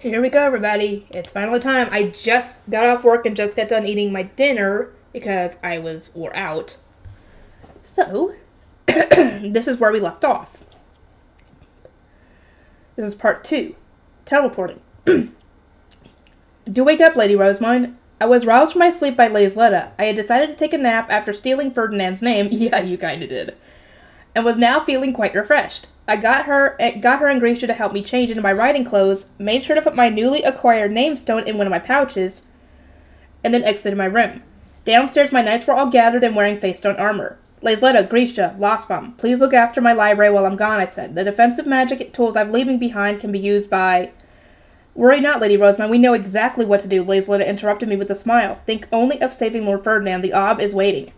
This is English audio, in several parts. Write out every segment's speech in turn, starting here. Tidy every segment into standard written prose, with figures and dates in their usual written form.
Here we go, everybody. It's finally time. I just got off work and just got done eating my dinner because I was wore out. So, this is where we left off. This is part 2. Teleporting. Do wake up, Lady Rosemine. I was roused from my sleep by Laisletta. I had decided to take a nap after stealing Ferdinand's name. Yeah, you kinda did. And was now feeling quite refreshed. I got her and Grisha to help me change into my riding clothes, made sure to put my newly acquired namestone in one of my pouches, and then exited my room. Downstairs, my knights were all gathered and wearing face-stone armor. Laisletta, Grisha, Losfam, please look after my library while I'm gone, I said. The defensive magic tools I'm leaving behind can be used by... Worry not, Lady Rosemine, we know exactly what to do, Laisletta interrupted me with a smile. Think only of saving Lord Ferdinand, the Ob is waiting.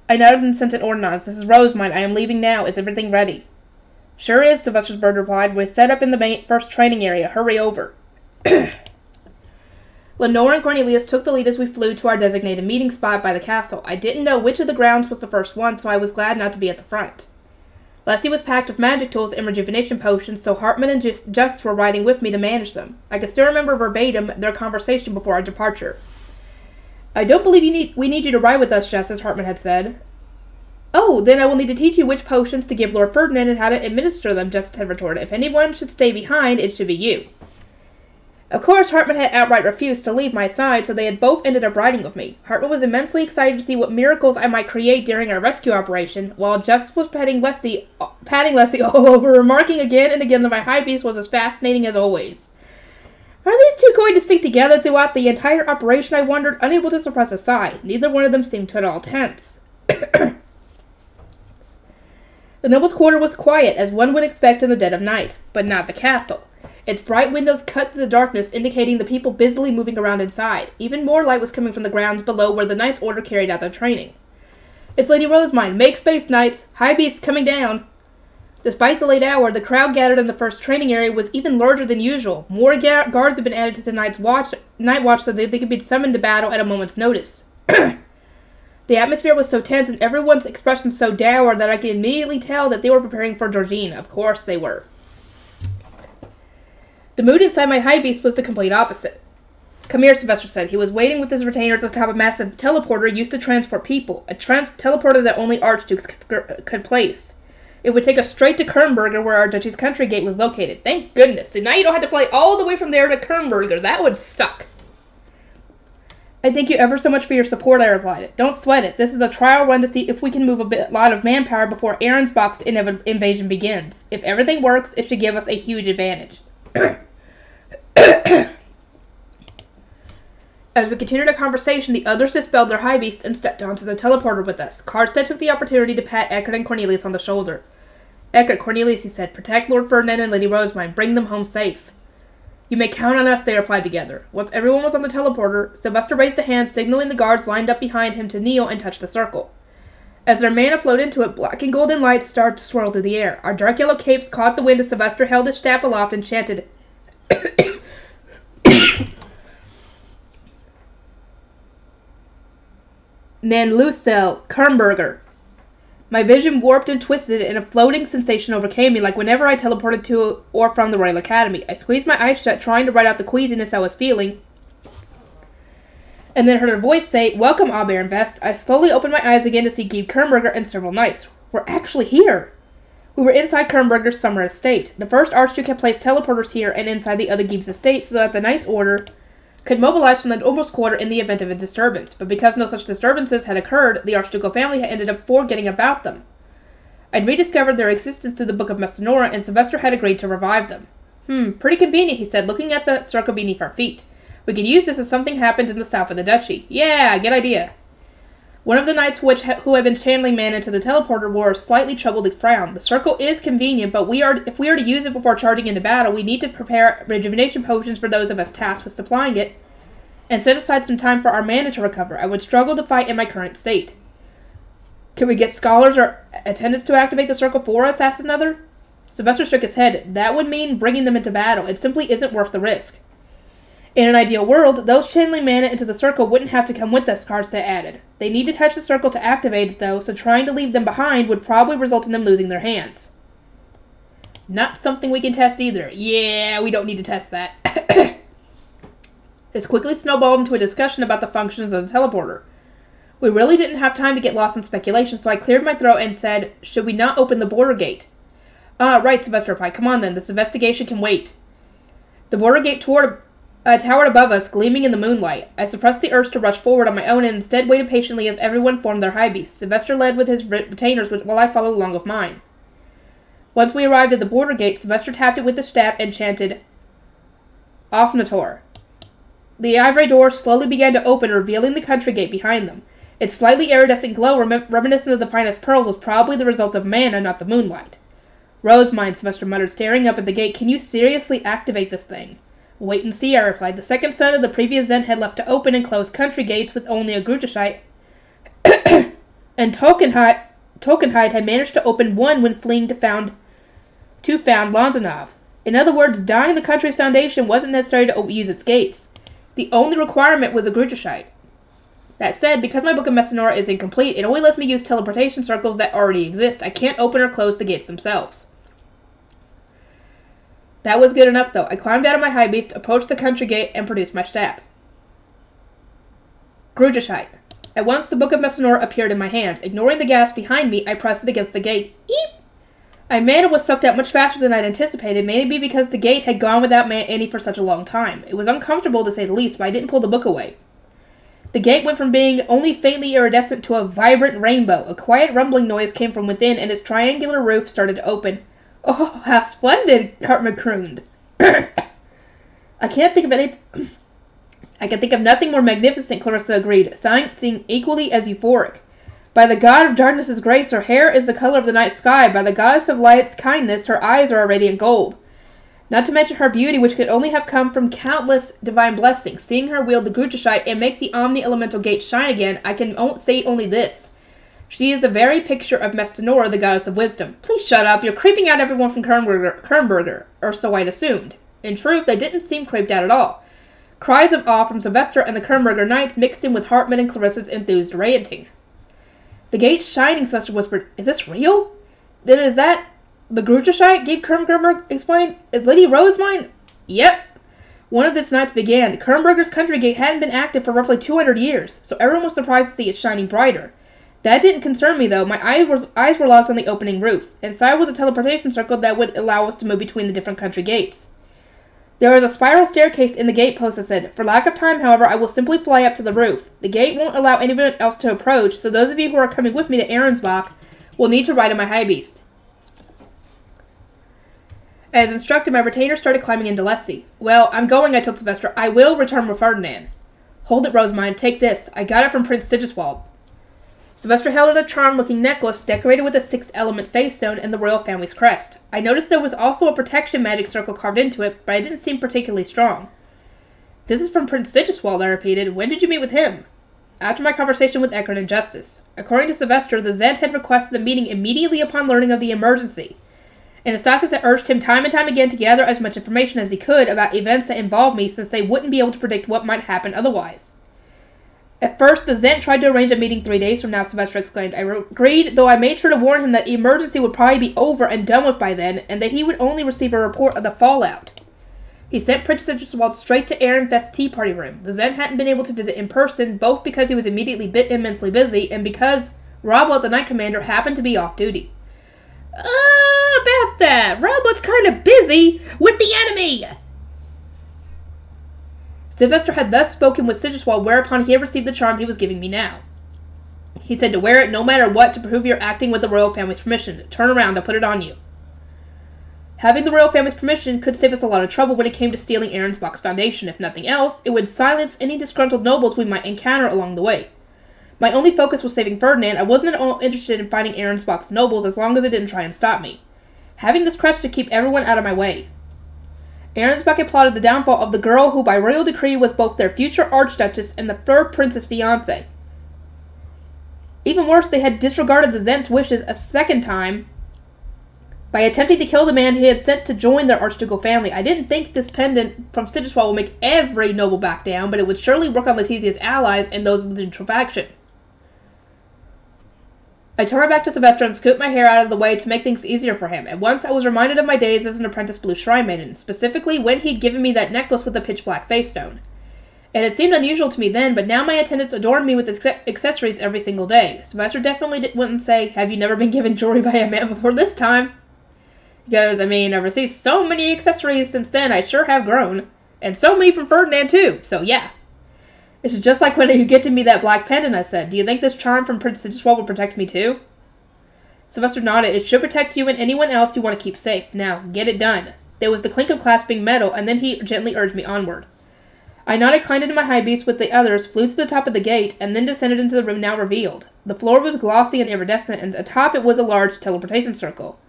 I nodded and sent an ordinance. This is Rosemine, I am leaving now, is everything ready? Sure is, Sylvester's bird replied. We're set up in the first training area. Hurry over. Lenore and Cornelius took the lead as we flew to our designated meeting spot by the castle. I didn't know which of the grounds was the first one, so I was glad not to be at the front. Leslie was packed with magic tools and rejuvenation potions, so Hartman and Justice were riding with me to manage them. I could still remember verbatim their conversation before our departure. I don't believe we need you to ride with us, Justice, Hartman had said. Oh, then I will need to teach you which potions to give Lord Ferdinand and how to administer them, Justice had retorted. If anyone should stay behind, it should be you. Of course, Hartman had outright refused to leave my side, so they had both ended up riding with me. Hartman was immensely excited to see what miracles I might create during our rescue operation, while Justice was patting Leslie all over, remarking again and again that my high beast was as fascinating as always. Are these two going to stick together throughout the entire operation, I wondered, unable to suppress a sigh. Neither one of them seemed at all tense. The noble's quarter was quiet, as one would expect in the dead of night, but not the castle. Its bright windows cut through the darkness, indicating the people busily moving around inside. Even more light was coming from the grounds below where the Knights' Order carried out their training. It's Lady Rosemine. Make space, Knights. High beast coming down. Despite the late hour, the crowd gathered in the first training area was even larger than usual. More guards had been added to tonight's night watch so that they could be summoned to battle at a moment's notice. The atmosphere was so tense and everyone's expressions so dour that I could immediately tell that they were preparing for Georgine. Of course they were. The mood inside my high beast was the complete opposite. Come here, Sylvester said. He was waiting with his retainers atop a massive teleporter used to transport people, a teleporter that only archdukes could place. It would take us straight to Kernberger, where our duchy's country gate was located. Thank goodness. So now you don't have to fly all the way from there to Kernberger. That would suck. I thank you ever so much for your support, I replied. Don't sweat it. This is a trial run to see if we can move a lot of manpower before Aaron's box invasion begins. If everything works, it should give us a huge advantage. As we continued our conversation, the others dispelled their high beasts and stepped onto the teleporter with us. Karstead took the opportunity to pat Eckert and Cornelius on the shoulder. Eckert, Cornelius, he said, protect Lord Ferdinand and Lady Rosemine. Bring them home safe. You may count on us, they replied together. Once everyone was on the teleporter, Sylvester raised a hand, signaling the guards lined up behind him to kneel and touch the circle. As their mana flowed into it, black and golden lights started to swirl through the air. Our dark yellow capes caught the wind as Sylvester held his staff aloft and chanted, Nan Lucel, Kernberger. My vision warped and twisted, and a floating sensation overcame me, like whenever I teleported to or from the Royal Academy. I squeezed my eyes shut, trying to write out the queasiness I was feeling, and then heard a voice say, Welcome, Aubert-Invest. I slowly opened my eyes again to see Guy Kernberger and several knights. We're actually here! We were inside Kernberger's summer estate. The first Archduke had placed teleporters here and inside the other Gibbs estate so that the Knights' Order could mobilize from the Noble's Quarter in the event of a disturbance, but because no such disturbances had occurred, the Archducal family had ended up forgetting about them. I'd rediscovered their existence through the Book of Messinora, and Sylvester had agreed to revive them. Pretty convenient, he said, looking at the circle beneath our feet. We could use this if something happened in the south of the duchy. Yeah, good idea. One of the knights who had been channeling mana into the teleporter wore a slightly troubled frown. The circle is convenient, but if we are to use it before charging into battle, we need to prepare rejuvenation potions for those of us tasked with supplying it, and set aside some time for our mana to recover. I would struggle to fight in my current state. Can we get scholars or attendants to activate the circle for us? Asked another. Sylvester shook his head. That would mean bringing them into battle. It simply isn't worth the risk. In an ideal world, those channeling mana into the circle wouldn't have to come with us, Karstead added. They need to touch the circle to activate it, though, so trying to leave them behind would probably result in them losing their hands. Not something we can test either. Yeah, we don't need to test that. This quickly snowballed into a discussion about the functions of the teleporter. We really didn't have time to get lost in speculation, so I cleared my throat and said, should we not open the border gate? Right, Sylvester replied. Come on then, this investigation can wait. The border gate towered above us, gleaming in the moonlight. I suppressed the urge to rush forward on my own and instead waited patiently as everyone formed their high beasts. Sylvester led with his retainers while I followed along with mine. Once we arrived at the border gate, Sylvester tapped it with the staff and chanted, Offnator. The ivory door slowly began to open, revealing the country gate behind them. Its slightly iridescent glow, reminiscent of the finest pearls, was probably the result of man and not the moonlight. Rosemine, Sylvester muttered, staring up at the gate. Can you seriously activate this thing? Wait and see, I replied. The second son of the previous Zen had left to open and close country gates with only a Grutashite, and Tokenhide had managed to open one when fleeing to found Lanzanov. In other words, dying the country's foundation wasn't necessary to use its gates. The only requirement was a Grutashite. That said, because my Book of Messinora is incomplete, it only lets me use teleportation circles that already exist. I can't open or close the gates themselves. That was good enough, though. I climbed out of my high beast, approached the country gate, and produced my staff. Grutashite. At once, the Book of Messinora appeared in my hands. Ignoring the gas behind me, I pressed it against the gate. Eep! My mana was sucked out much faster than I'd anticipated, maybe because the gate had gone without any for such a long time. It was uncomfortable, to say the least, but I didn't pull the book away. The gate went from being only faintly iridescent to a vibrant rainbow. A quiet rumbling noise came from within, and its triangular roof started to open. Oh, how splendid! Hartman crooned. I can think of nothing more magnificent, Clarissa agreed, sounding equally as euphoric. By the god of darkness's grace, her hair is the color of the night sky. By the goddess of light's kindness, her eyes are a radiant gold. Not to mention her beauty, which could only have come from countless divine blessings. Seeing her wield the Grutashite and make the Omni-Elemental Gate shine again, I can say only this. She is the very picture of Mestinora, the goddess of wisdom. Please shut up, you're creeping out everyone from Kernberger, or so I'd assumed. In truth, they didn't seem creeped out at all. Cries of awe from Sylvester and the Kernberger Knights mixed in with Hartman and Clarissa's enthused ranting. The gate's shining, Sylvester whispered. Is this real? Then is that the Grutashite? Gabe Kernberger explained. Is Lady Rosemine? Yep. One of its nights began. Kernberger's country gate hadn't been active for roughly 200 years, so everyone was surprised to see it shining brighter. That didn't concern me, though. My eyes were locked on the opening roof. Inside was a teleportation circle that would allow us to move between the different country gates. There is a spiral staircase in the gate post, I said. For lack of time, however, I will simply fly up to the roof. The gate won't allow anyone else to approach, so those of you who are coming with me to Ahrensbach will need to ride on my high beast. As instructed, my retainer started climbing into Leslie. Well, I'm going, I told Sylvester. I will return with Ferdinand. Hold it, Rosemine. Take this. I got it from Prince Sigiswald. Sylvester held out a charm-looking necklace decorated with a 6-element face stone and the royal family's crest. I noticed there was also a protection magic circle carved into it, but it didn't seem particularly strong. This is from Prince Sigiswald, I repeated. When did you meet with him? After my conversation with Eckert and Justice. According to Sylvester, the Zent had requested a meeting immediately upon learning of the emergency. Anastasis had urged him time and time again to gather as much information as he could about events that involved me, since they wouldn't be able to predict what might happen otherwise. At first, the Zent tried to arrange a meeting 3 days from now, Sylvester exclaimed. I agreed, though I made sure to warn him that the emergency would probably be over and done with by then, and that he would only receive a report of the fallout. He sent Prince Sigiswald straight to Ehrenfest's tea party room. The Zent hadn't been able to visit in person, both because he was immensely busy, and because Robot, the Knight Commander, happened to be off duty. About that. Robot's kind of busy with the enemy! Sylvester had thus spoken with Sigiswald, whereupon he had received the charm he was giving me now. He said to wear it no matter what to prove you're acting with the royal family's permission. Turn around, I'll put it on you. Having the royal family's permission could save us a lot of trouble when it came to stealing Ahrensbach's foundation. If nothing else, it would silence any disgruntled nobles we might encounter along the way. My only focus was saving Ferdinand. I wasn't at all interested in fighting Ahrensbach's nobles as long as it didn't try and stop me. Having this crest should keep everyone out of my way. Ahrensbach had plotted the downfall of the girl who by royal decree was both their future archduchess and the third prince's fiancée. Even worse, they had disregarded the Zent's wishes a second time by attempting to kill the man he had sent to join their archducal family. I didn't think this pendant from Sigiswald would make every noble back down, but it would surely work on Letizia's allies and those of the neutral faction. I turned back to Sylvester and scooped my hair out of the way to make things easier for him. At once I was reminded of my days as an apprentice blue shrine maiden, specifically when he'd given me that necklace with the pitch black face stone. It had seemed unusual to me then, but now my attendants adorned me with accessories every single day. Sylvester definitely wouldn't say, "Have you never been given jewelry by a man before this time?" Because, I mean, I've received so many accessories since then, I sure have grown. And so many from Ferdinand, too, so yeah. It's just like when you get to me that black pendant, I said. Do you think this charm from Prince Sigiswald will protect me, too? Sylvester nodded. It should protect you and anyone else you want to keep safe. Now, get it done. There was the clink of clasping metal, and then he gently urged me onward. I nodded, climbed into my high beast with the others, flew to the top of the gate, and then descended into the room now revealed. The floor was glossy and iridescent, and atop it was a large teleportation circle.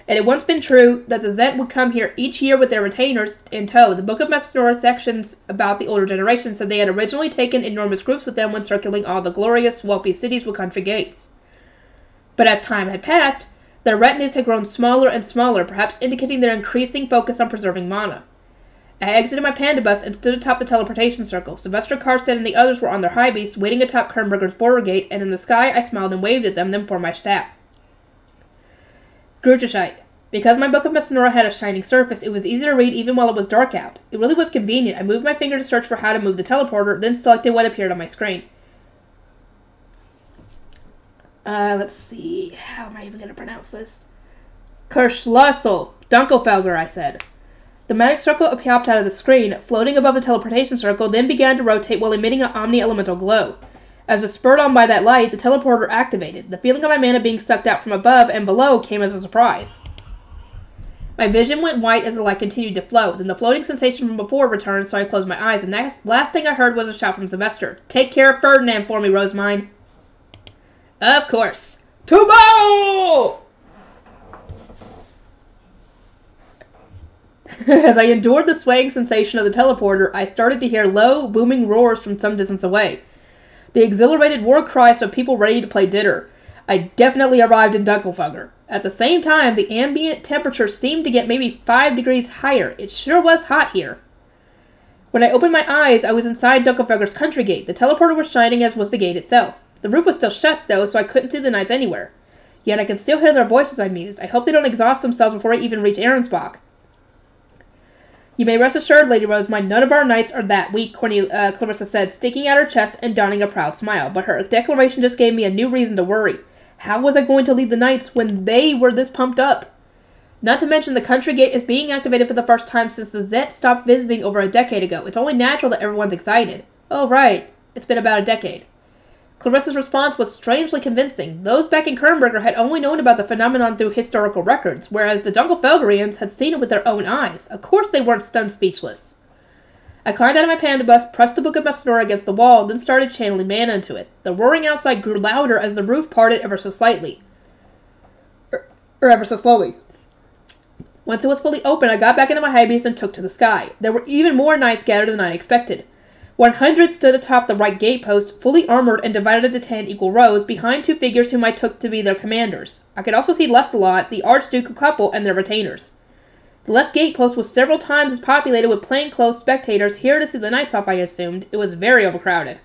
It had once been true that the Zent would come here each year with their retainers in tow. The Book of Mesnora sections about the older generation said they had originally taken enormous groups with them when circling all the glorious, wealthy cities with country gates. But as time had passed, their retinues had grown smaller and smaller, perhaps indicating their increasing focus on preserving mana. I exited my panda bus and stood atop the teleportation circle. Sylvester Karstead and the others were on their high beasts, waiting atop Kernberger's border gate, and in the sky I smiled and waved at them, then formed my staff. Grutashite. Because my Book of Mesnora had a shining surface, it was easy to read even while it was dark out. It really was convenient. I moved my finger to search for how to move the teleporter, then selected what appeared on my screen. Let's see. How am I even going to pronounce this? Kirschlossel. Dunkelfelger, I said. The magic circle popped out of the screen, floating above the teleportation circle, then began to rotate while emitting an omni-elemental glow. As was spurred on by that light, the teleporter activated. The feeling of my mana being sucked out from above and below came as a surprise. My vision went white as the light continued to flow. Then the floating sensation from before returned, so I closed my eyes, and the last thing I heard was a shout from Sylvester. "Take care of Ferdinand for me, Rosemine." Of course. Tubo! As I endured the swaying sensation of the teleporter, I started to hear low, booming roars from some distance away. The exhilarated war cries of people ready to play dinner. I definitely arrived in Dunkelfelger. At the same time, the ambient temperature seemed to get maybe 5 degrees higher. It sure was hot here. When I opened my eyes, I was inside Dunkelfelger's country gate. The teleporter was shining, as was the gate itself. The roof was still shut, though, so I couldn't see the knights anywhere. Yet I can still hear their voices, I mused. I hope they don't exhaust themselves before I even reach Ahrensbach. You may rest assured, Lady Rosemine, none of our knights are that weak, Clarissa said, sticking out her chest and donning a proud smile. But her declaration just gave me a new reason to worry. How was I going to lead the knights when they were this pumped up? Not to mention the country gate is being activated for the first time since the Zet stopped visiting over a decade ago. It's only natural that everyone's excited. Oh, right. It's been about a decade. Clarissa's response was strangely convincing. Those back in Kernberger had only known about the phenomenon through historical records, whereas the Dunkelfelgerians had seen it with their own eyes. Of course they weren't stunned speechless. I climbed out of my panda bus, pressed the Book of Mesnora against the wall, then started channeling mana into it. The roaring outside grew louder as the roof parted ever so slightly. Or ever so slowly. Once it was fully open, I got back into my high beast and took to the sky. There were even more knights scattered than I expected. 100 stood atop the right gate post, fully armored and divided into 10 equal rows, behind two figures whom I took to be their commanders. I could also see Lestalot, the Archduke couple, and their retainers. The left gate post was several times as populated with plainclothes spectators here to see the knights off, I assumed. It was very overcrowded.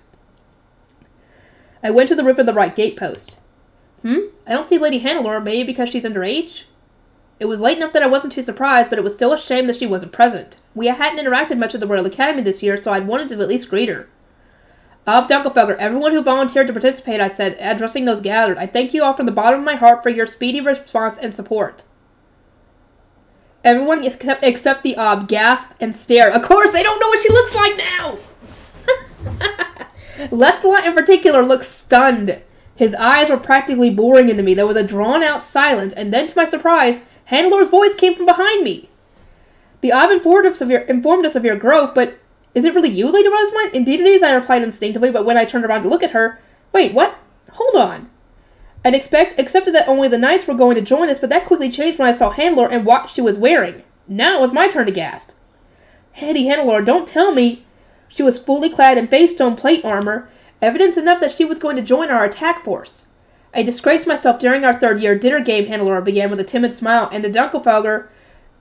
I went to the roof of the right gate post. I don't see Lady Hannelore, maybe because she's underage? It was late enough that I wasn't too surprised, but it was still a shame that she wasn't present. We hadn't interacted much at the Royal Academy this year, so I'd wanted to at least greet her. Up, Dunkelfelger, everyone who volunteered to participate, I said, addressing those gathered. I thank you all from the bottom of my heart for your speedy response and support. Everyone except the Ob gasped and stared. Of course, they don't know what she looks like now! Lestalot in particular looked stunned. His eyes were practically boring into me. There was a drawn-out silence, and then, to my surprise, Hannelore's voice came from behind me. The Ob informed us of your growth, but is it really you, Lady Rosemine? Indeed it is, I replied instinctively, but when I turned around to look at her... Wait, what? Hold on. I'd accepted that only the knights were going to join us, but that quickly changed when I saw Hannelore and what she was wearing. Now it was my turn to gasp. Lady Hannelore, don't tell me. She was fully clad in face-stone plate armor, evidence enough that she was going to join our attack force. I disgraced myself during our third-year dinner game, Hannelore began with a timid smile, and in Dunkelfelger,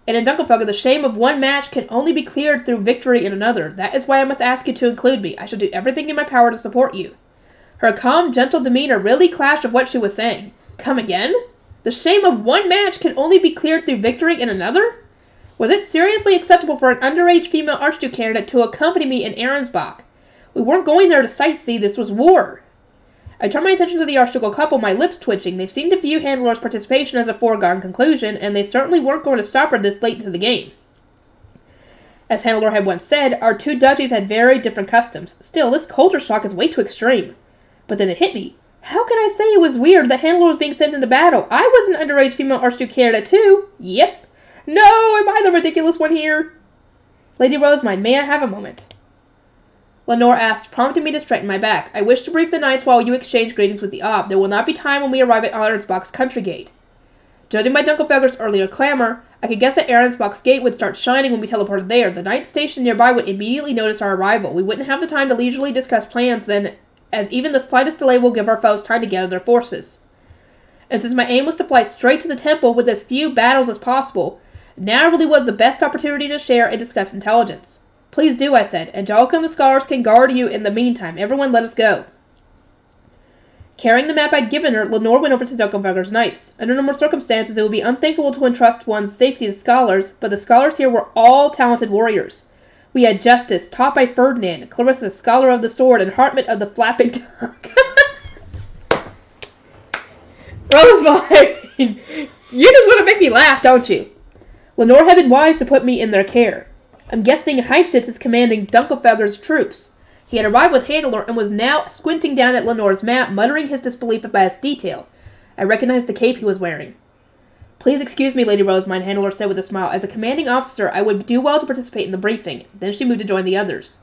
the shame of one match can only be cleared through victory in another. That is why I must ask you to include me. I shall do everything in my power to support you. Her calm, gentle demeanor really clashed with what she was saying. Come again? The shame of one match can only be cleared through victory in another? Was it seriously acceptable for an underage female Archduke candidate to accompany me in Ahrensbach? We weren't going there to sightsee, this was war. I turned my attention to the Archducal couple, my lips twitching. They seemed to view Hannelor's participation as a foregone conclusion, and they certainly weren't going to stop her this late into the game. As Hannelor had once said, our two duchies had very different customs. Still, this culture shock is way too extreme. But then it hit me. How can I say it was weird that Hannelor was being sent into battle? I was an underage female Archduke candidate too. Yep. No, am I the ridiculous one here? Lady Rosemine, may I have a moment? Lenore asked, prompting me to straighten my back. I wish to brief the knights while you exchange greetings with the Ob. There will not be time when we arrive at Ahrensbach's country gate. Judging by Dunkelfelger's earlier clamor, I could guess that Ahrensbach's gate would start shining when we teleported there. The knights stationed nearby would immediately notice our arrival. We wouldn't have the time to leisurely discuss plans then, as even the slightest delay will give our foes time to gather their forces. And since my aim was to fly straight to the temple with as few battles as possible, now really was the best opportunity to share and discuss intelligence. Please do, I said. Angelica and the scholars can guard you in the meantime. Everyone let us go. Carrying the map I'd given her, Lenore went over to Dunkelfelger's knights. Under normal circumstances, it would be unthinkable to entrust one's safety to scholars, but the scholars here were all talented warriors. We had Justice, taught by Ferdinand, Clarissa, scholar of the sword, and Hartmut of the flapping tongue. Rosemine! You just want to make me laugh, don't you? Lenore had been wise to put me in their care. I'm guessing Heifetz is commanding Dunkelfelger's troops. He had arrived with Hannelor and was now squinting down at Lenore's map, muttering his disbelief about its detail. I recognized the cape he was wearing. Please excuse me, Lady Rosemine, Hannelor said with a smile. As a commanding officer, I would do well to participate in the briefing. Then she moved to join the others.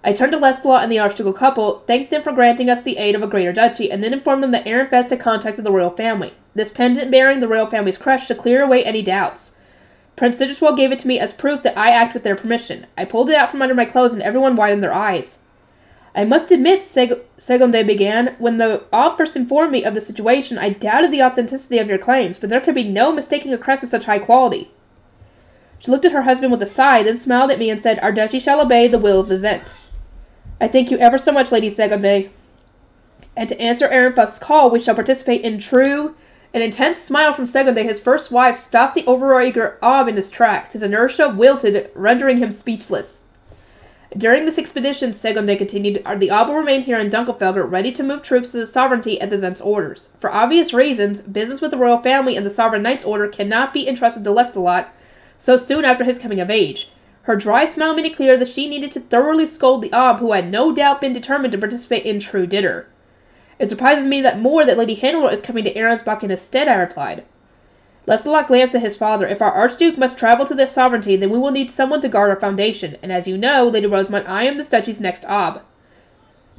I turned to Lestalot and the Archducal couple, thanked them for granting us the aid of a greater duchy, and then informed them that Ehrenfest had contacted the royal family. This pendant bearing the royal family's crest to clear away any doubts. Prince Sigiswald gave it to me as proof that I act with their permission. I pulled it out from under my clothes and everyone widened their eyes. I must admit, Segonde began, when the Ob first informed me of the situation, I doubted the authenticity of your claims, but there could be no mistaking a crest of such high quality. She looked at her husband with a sigh, then smiled at me and said, Our duchy shall obey the will of the Zent. I thank you ever so much, Lady Segonde. And to answer Ehrenfest's call, we shall participate in true... An intense smile from Segonde, his first wife, stopped the overeager Ob in his tracks. His inertia wilted, rendering him speechless. During this expedition, Segonde continued, the Ob will remain here in Dunkelfelger, ready to move troops to the sovereignty at the Zent's orders. For obvious reasons, business with the royal family and the Sovereign Knight's order cannot be entrusted to Lestalot so soon after his coming of age. Her dry smile made it clear that she needed to thoroughly scold the Ob, who had no doubt been determined to participate in true dinner. It surprises me that Lady Hannelor is coming to Ahrensbach in his stead, I replied. Lestalot glanced at his father. If our Archduke must travel to this sovereignty, then we will need someone to guard our foundation, and as you know, Lady Rosamund, I am this duchy's next Ob.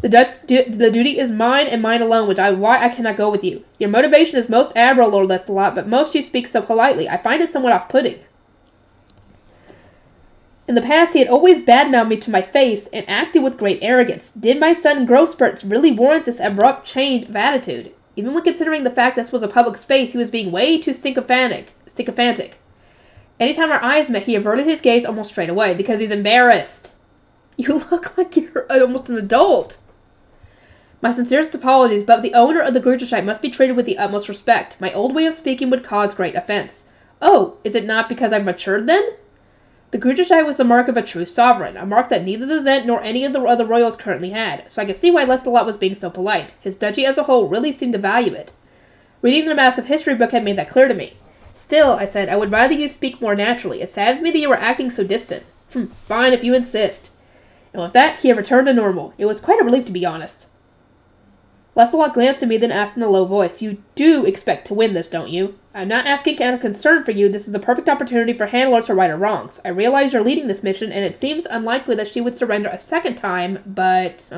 The duty is mine and mine alone, why I cannot go with you. Your motivation is most admirable, Lord Lestalot, but most you speak so politely. I find it somewhat off-putting. In the past, he had always badmouthed me to my face and acted with great arrogance. Did my son Grosspurts really warrant this abrupt change of attitude? Even when considering the fact this was a public space, he was being way too sycophantic. Anytime our eyes met, he averted his gaze almost straight away, because he's embarrassed. You look like you're almost an adult. My sincerest apologies, but the owner of the Grüterscheid must be treated with the utmost respect. My old way of speaking would cause great offense. Oh, is it not because I've matured then? The Grüterscheid was the mark of a true sovereign, a mark that neither the Zent nor any of the other royals currently had, so I could see why Lestalot was being so polite. His duchy as a whole really seemed to value it. Reading the massive history book had made that clear to me. Still, I said, I would rather you speak more naturally. It saddens me that you were acting so distant. Fine if you insist. And with that, he had returned to normal. It was quite a relief, to be honest. Lestalot glanced at me, then asked in a low voice, You do expect to win this, don't you? I'm not asking out of concern for you. This is the perfect opportunity for Hannelor to right her wrongs. I realize you're leading this mission, and it seems unlikely that she would surrender a second time, but,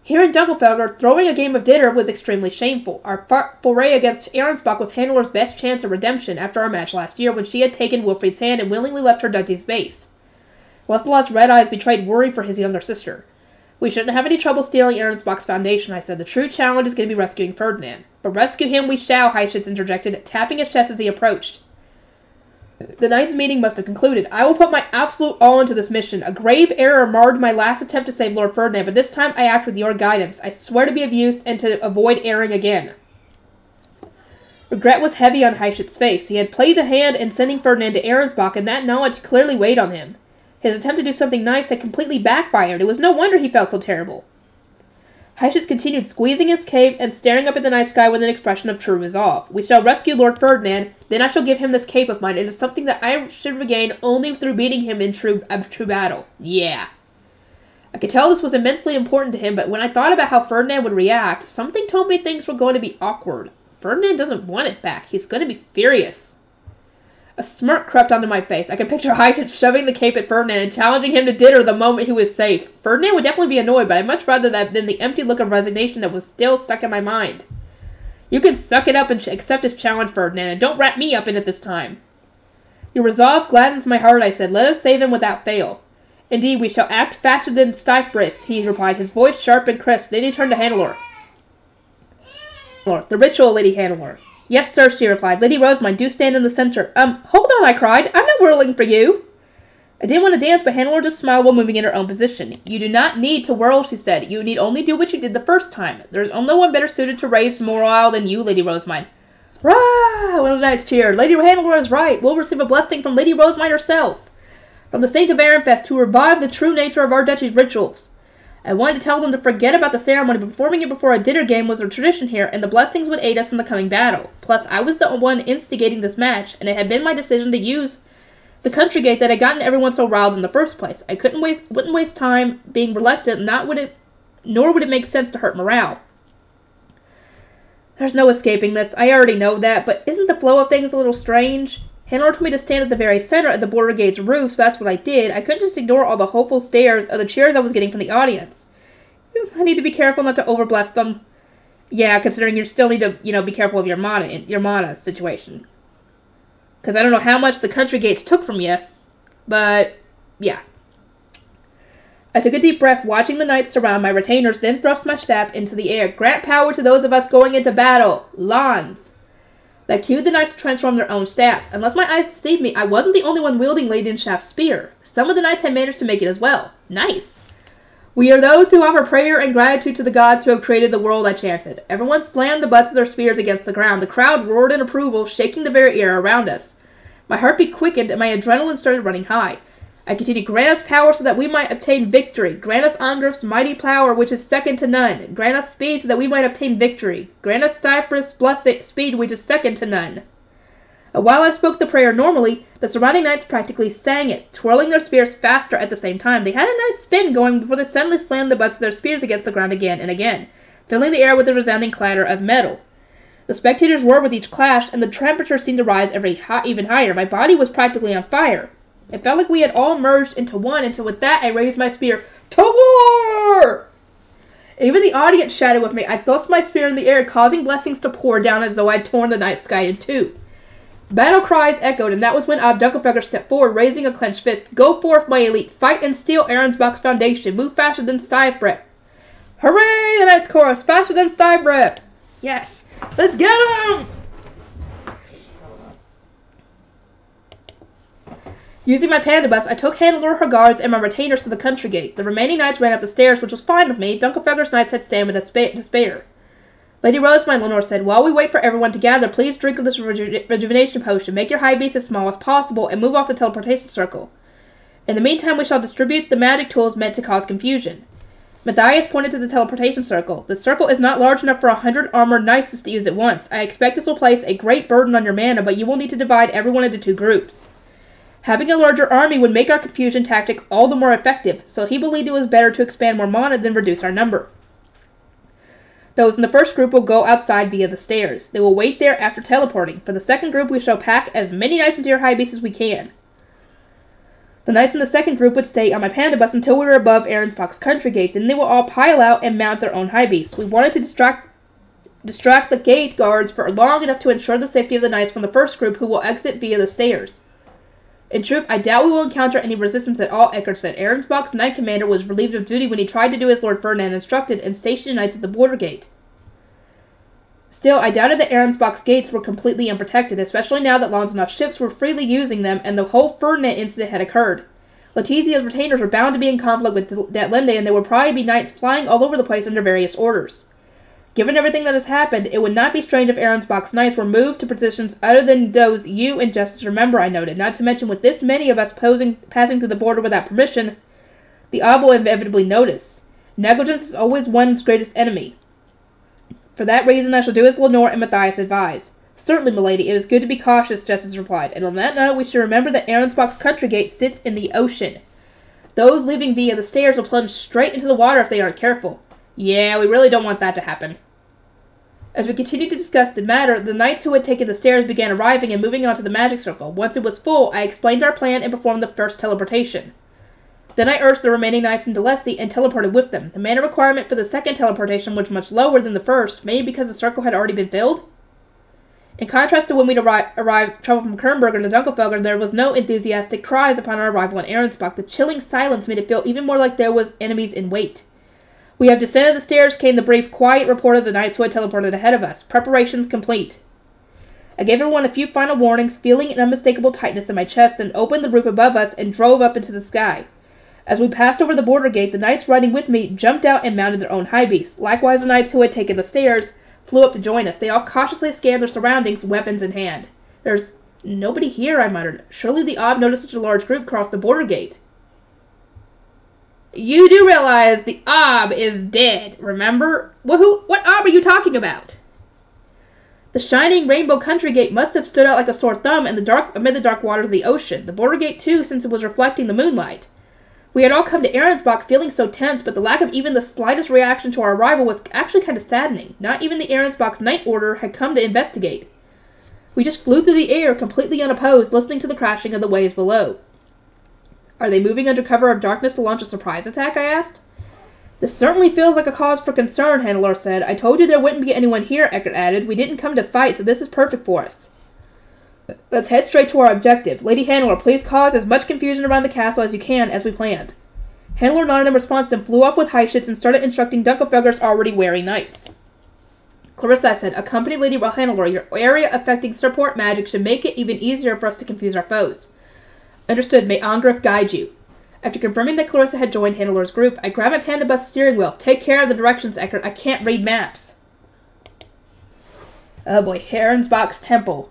Here in Dunkelfelger, throwing a game of dinner was extremely shameful. Our foray against Ahrensbach was Hannelor's best chance of redemption after our match last year, when she had taken Wilfried's hand and willingly left her duchy's base. Lestalot's red eyes betrayed worry for his younger sister. We shouldn't have any trouble stealing Ahrensbach's foundation, I said. The true challenge is going to be rescuing Ferdinand. But rescue him we shall, Heifetz interjected, tapping his chest as he approached. The night's meeting must have concluded. I will put my absolute all into this mission. A grave error marred my last attempt to save Lord Ferdinand, but this time I act with your guidance. I swear to be of use and to avoid erring again. Regret was heavy on Heichet's face. He had played a hand in sending Ferdinand to Ahrensbach, and that knowledge clearly weighed on him. His attempt to do something nice had completely backfired. It was no wonder he felt so terrible. Heichet continued squeezing his cape and staring up at the night sky with an expression of true resolve. We shall rescue Lord Ferdinand, then I shall give him this cape of mine. It is something that I should regain only through beating him in true battle. Yeah. I could tell this was immensely important to him, but when I thought about how Ferdinand would react, something told me things were going to be awkward. Ferdinand doesn't want it back. He's going to be furious. A smirk crept onto my face. I could picture Heichet shoving the cape at Ferdinand and challenging him to dinner the moment he was safe. Ferdinand would definitely be annoyed, but I'd much rather that than the empty look of resignation that was still stuck in my mind. You can suck it up and accept his challenge, Ferdinand, and don't wrap me up in it this time. Your resolve gladdens my heart, I said. Let us save him without fail. Indeed, we shall act faster than Stiefbrist, he replied, his voice sharp and crisp. Then he turned to Hannelore. The ritual, Lady Hannelore. Yes, sir, she replied. Lady Rosamund, do stand in the center. Hold on, I cried. I'm not whirling for you. I didn't want to dance, but Hannelore just smiled while moving in her own position. You do not need to whirl, she said. You need only do what you did the first time. There's no one better suited to raise morale than you, Lady Rosamund. Hurrah! One of the knights cheered. Lady Hannelore is right. We'll receive a blessing from Lady Rosamund herself. From the Saint of Ehrenfest, who revived the true nature of our duchy's rituals. I wanted to tell them to forget about the ceremony, but performing it before a dinner game was a tradition here, and the blessings would aid us in the coming battle. Plus, I was the one instigating this match, and it had been my decision to use the country gate that had gotten everyone so riled in the first place. I wouldn't waste time being reluctant, nor would it make sense to hurt morale. There's no escaping this. I already know that, but isn't the flow of things a little strange? Hannelore told me to stand at the very center of the border gate's roof, so that's what I did. I couldn't just ignore all the hopeful stares or the cheers I was getting from the audience. I need to be careful not to overbless them. Yeah, considering you still need to, be careful of your mana situation. Because I don't know how much the country gates took from you, but yeah. I took a deep breath, watching the knights surround my retainers, then thrust my staff into the air. Grant power to those of us going into battle. Lans. That cued the knights to transform their own staffs. Unless my eyes deceived me, I wasn't the only one wielding Leidenschaft's spear. Some of the knights had managed to make it as well. Nice. We are those who offer prayer and gratitude to the gods who have created the world, I chanted. Everyone slammed the butts of their spears against the ground. The crowd roared in approval, shaking the very air around us. My heartbeat quickened and my adrenaline started running high. I continued, grant us power so that we might obtain victory. Grant us Angriff's mighty power, which is second to none. Grant us speed so that we might obtain victory. Grant us Stiefbrist's speed, which is second to none. While I spoke the prayer normally, the surrounding knights practically sang it, twirling their spears faster at the same time. They had a nice spin going before they suddenly slammed the butts of their spears against the ground again and again, filling the air with a resounding clatter of metal. The spectators roared with each clash, and the temperature seemed to rise even higher. My body was practically on fire. It felt like we had all merged into one, and so with that I raised my spear. To war! Even the audience shouted with me. I thrust my spear in the air, causing blessings to pour down as though I had torn the night sky in two. Battle cries echoed, and that was when Dunkelfeger stepped forward, raising a clenched fist. Go forth, my elite. Fight and steal Ahrensbach's foundation. Move faster than Stiefbrist. Hooray! The Knights chorus. Faster than Stiefbrist. Yes. Let's get him! Using my panda bus, I took Hannelore, her guards, and my retainers to the country gate. The remaining knights ran up the stairs, which was fine with me. Dunkelfeger's knights had stamina to spare. Lady Rosamund, Lenore said, while we wait for everyone to gather, please drink of this rejuvenation potion. Make your high beast as small as possible, and move off the teleportation circle. In the meantime, we shall distribute the magic tools meant to cause confusion. Matthias pointed to the teleportation circle. The circle is not large enough for 100 armored knights to use at once. I expect this will place a great burden on your mana, but you will need to divide everyone into 2 groups. Having a larger army would make our confusion tactic all the more effective, so he believed it was better to expand more mana than reduce our number. Those in the first group will go outside via the stairs. They will wait there after teleporting. For the second group, we shall pack as many knights into your high beasts as we can. The knights in the second group would stay on my panda bus until we were above Ahrensbach's country gate. Then they will all pile out and mount their own high beasts. We wanted to distract the gate guards for long enough to ensure the safety of the knights from the first group, who will exit via the stairs. In truth, I doubt we will encounter any resistance at all, Eckert said. Ahrensbach's knight commander was relieved of duty when he tried to do as Lord Ferdinand instructed and stationed knights at the border gate. Still, I doubted that Aronsbach's gates were completely unprotected, especially now that Lanzanov's ships were freely using them and the whole Ferdinand incident had occurred. Letizia's retainers were bound to be in conflict with Detlinde, and there would probably be knights flying all over the place under various orders. Given everything that has happened, it would not be strange if Aronsbach's knights were moved to positions other than those you and Justice remember, I noted. Not to mention, with this many of us passing through the border without permission, the Ob will inevitably notice. Negligence is always one's greatest enemy. For that reason, I shall do as Lenore and Matthias advise. Certainly, milady, it is good to be cautious, Justice replied, and on that note, we should remember that Aronsbach's country gate sits in the ocean. Those leaving via the stairs will plunge straight into the water if they aren't careful. Yeah, we really don't want that to happen. As we continued to discuss the matter, the knights who had taken the stairs began arriving and moving on to the magic circle. Once it was full, I explained our plan and performed the first teleportation. Then I urged the remaining knights into Leslie and teleported with them. The mana requirement for the second teleportation was much lower than the first, maybe because the circle had already been filled? In contrast to when we'd traveled from Kernberger to Dunkelfelder, there was no enthusiastic cries upon our arrival in Aronsbach. The chilling silence made it feel even more like there was enemies in wait. We have descended the stairs, came the brief, quiet report of the knights who had teleported ahead of us. Preparations complete. I gave everyone a few final warnings, feeling an unmistakable tightness in my chest, then opened the roof above us and drove up into the sky. As we passed over the border gate, the knights riding with me jumped out and mounted their own high beasts. Likewise, the knights who had taken the stairs flew up to join us. They all cautiously scanned their surroundings, weapons in hand. There's nobody here, I muttered. Surely the Ob noticed such a large group cross the border gate. You do realize the Ob is dead, remember? What Ob are you talking about? The shining rainbow country gate must have stood out like a sore thumb amid the dark waters of the ocean. The border gate, too, since it was reflecting the moonlight. We had all come to Aronsbach feeling so tense, but the lack of even the slightest reaction to our arrival was actually kind of saddening. Not even the Aronsbach's Night Order had come to investigate. We just flew through the air, completely unopposed, listening to the crashing of the waves below. Are they moving under cover of darkness to launch a surprise attack? I asked. This certainly feels like a cause for concern, Hannelore said. I told you there wouldn't be anyone here, Eckert added. We didn't come to fight, so this is perfect for us. Let's head straight to our objective. Lady Hannelore, please cause as much confusion around the castle as you can, as we planned. Hannelore nodded in response and flew off with Heifetz and started instructing Dunkelfelder's already wary knights. Clarissa, I said, accompany Lady Hannelore. Your area affecting support magic should make it even easier for us to confuse our foes. Understood. May Angriff guide you. After confirming that Clarissa had joined Hannelore's group, I grabbed my panda bus steering wheel. Take care of the directions, Eckert. I can't read maps. Oh boy, Aronsbach's temple.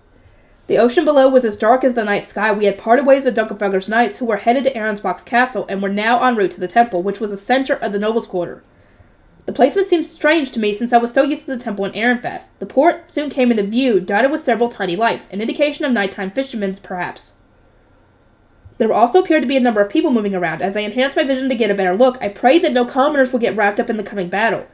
The ocean below was as dark as the night sky. We had parted ways with Dunkelfelder's knights, who were headed to Aronsbach's castle, and were now en route to the temple, which was the center of the nobles' quarter. The placement seemed strange to me, since I was so used to the temple in Ehrenfest. The port soon came into view, dotted with several tiny lights, an indication of nighttime fishermen, perhaps. There also appeared to be a number of people moving around. As I enhanced my vision to get a better look, I prayed that no commoners would get wrapped up in the coming battle.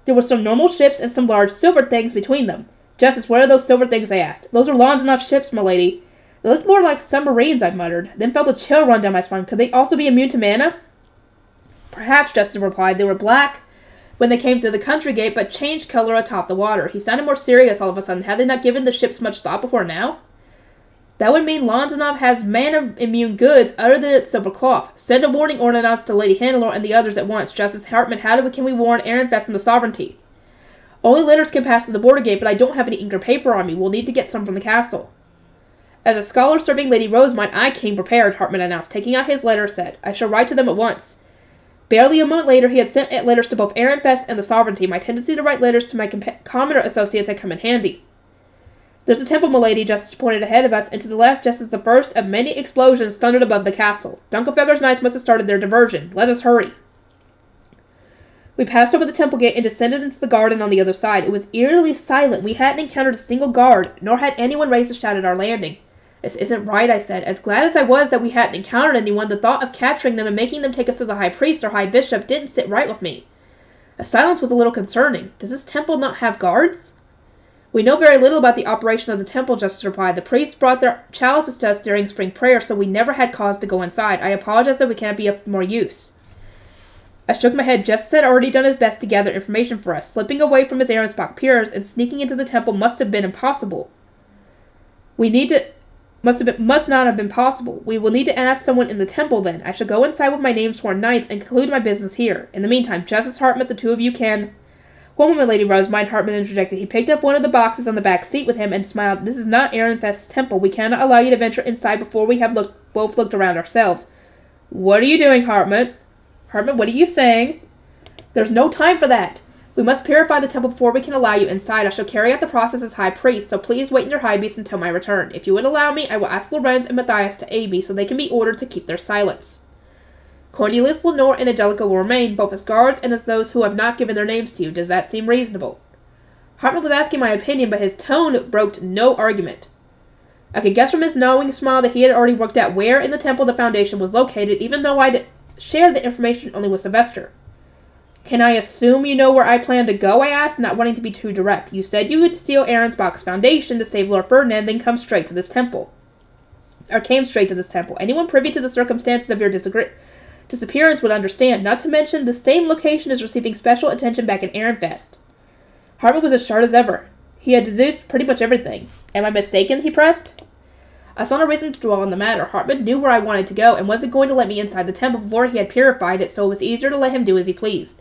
There were some normal ships and some large silver things between them. Justice, what are those silver things? I asked. Those are Lanzanov's ships, milady. They looked more like submarines, I muttered, then felt a chill run down my spine. Could they also be immune to mana? Perhaps, Justice replied. They were black when they came through the country gate, but changed color atop the water. He sounded more serious all of a sudden. Had they not given the ships much thought before now? That would mean Lanzanov has mana-immune goods other than its silver cloth. Send a warning ordinance to Lady Hannelore and the others at once. Justice Hartman, can we warn Ehrenfest and the Sovereignty? Only letters can pass through the border gate, but I don't have any ink or paper on me. We'll need to get some from the castle. As a scholar serving Lady Rosemont, I came prepared, Hartman announced. Taking out his letter, said, I shall write to them at once. Barely a month later, he had sent letters to both Ehrenfest and the Sovereignty. My tendency to write letters to my commoner associates had come in handy. There's a temple, milady, Justice pointed ahead of us, and to the left, just as the first of many explosions thundered above the castle. Dunkelfelder's knights must have started their diversion. Let us hurry. We passed over the temple gate and descended into the garden on the other side. It was eerily silent. We hadn't encountered a single guard, nor had anyone raised a shout at our landing. This isn't right, I said. As glad as I was that we hadn't encountered anyone, the thought of capturing them and making them take us to the high priest or high bishop didn't sit right with me. A silence was a little concerning. Does this temple not have guards? We know very little about the operation of the temple, Justice replied. The priests brought their chalices to us during spring prayer, so we never had cause to go inside. I apologize that we can't be of more use. I shook my head. Justice had already done his best to gather information for us. Slipping away from his Aronsbach peers and sneaking into the temple must have been impossible. Must not have been possible. We will need to ask someone in the temple then. I shall go inside with my name sworn knights and conclude my business here. In the meantime, Justice Hartman, the two of you can... One moment, Lady Rosemine, Hartman interjected. He picked up one of the boxes on the back seat with him and smiled. This is not Ehrenfest's temple. We cannot allow you to venture inside before we have both looked around ourselves. What are you doing, Hartman? Hartman, what are you saying? There's no time for that. We must purify the temple before we can allow you inside. I shall carry out the process as High Priest, so please wait in your high beast until my return. If you would allow me, I will ask Lorenz and Matthias to aid me so they can be ordered to keep their silence. Cornelius, Lenore, and Angelica will remain, both as guards and as those who have not given their names to you. Does that seem reasonable? Hartman was asking my opinion, but his tone broke no argument. I could guess from his knowing smile that he had already worked out where in the temple the foundation was located, even though I'd shared the information only with Sylvester. Can I assume you know where I plan to go? I asked, not wanting to be too direct. You said you would steal Ahrensbach's foundation to save Lord Ferdinand, then come straight to this temple. Or came straight to this temple. Anyone privy to the circumstances of your disappearance would understand, not to mention the same location is receiving special attention back in Ehrenfest. Hartman was as sharp as ever. He had deduced pretty much everything. Am I mistaken? He pressed. I saw no reason to dwell on the matter. Hartman knew where I wanted to go and wasn't going to let me inside the temple before he had purified it, so it was easier to let him do as he pleased.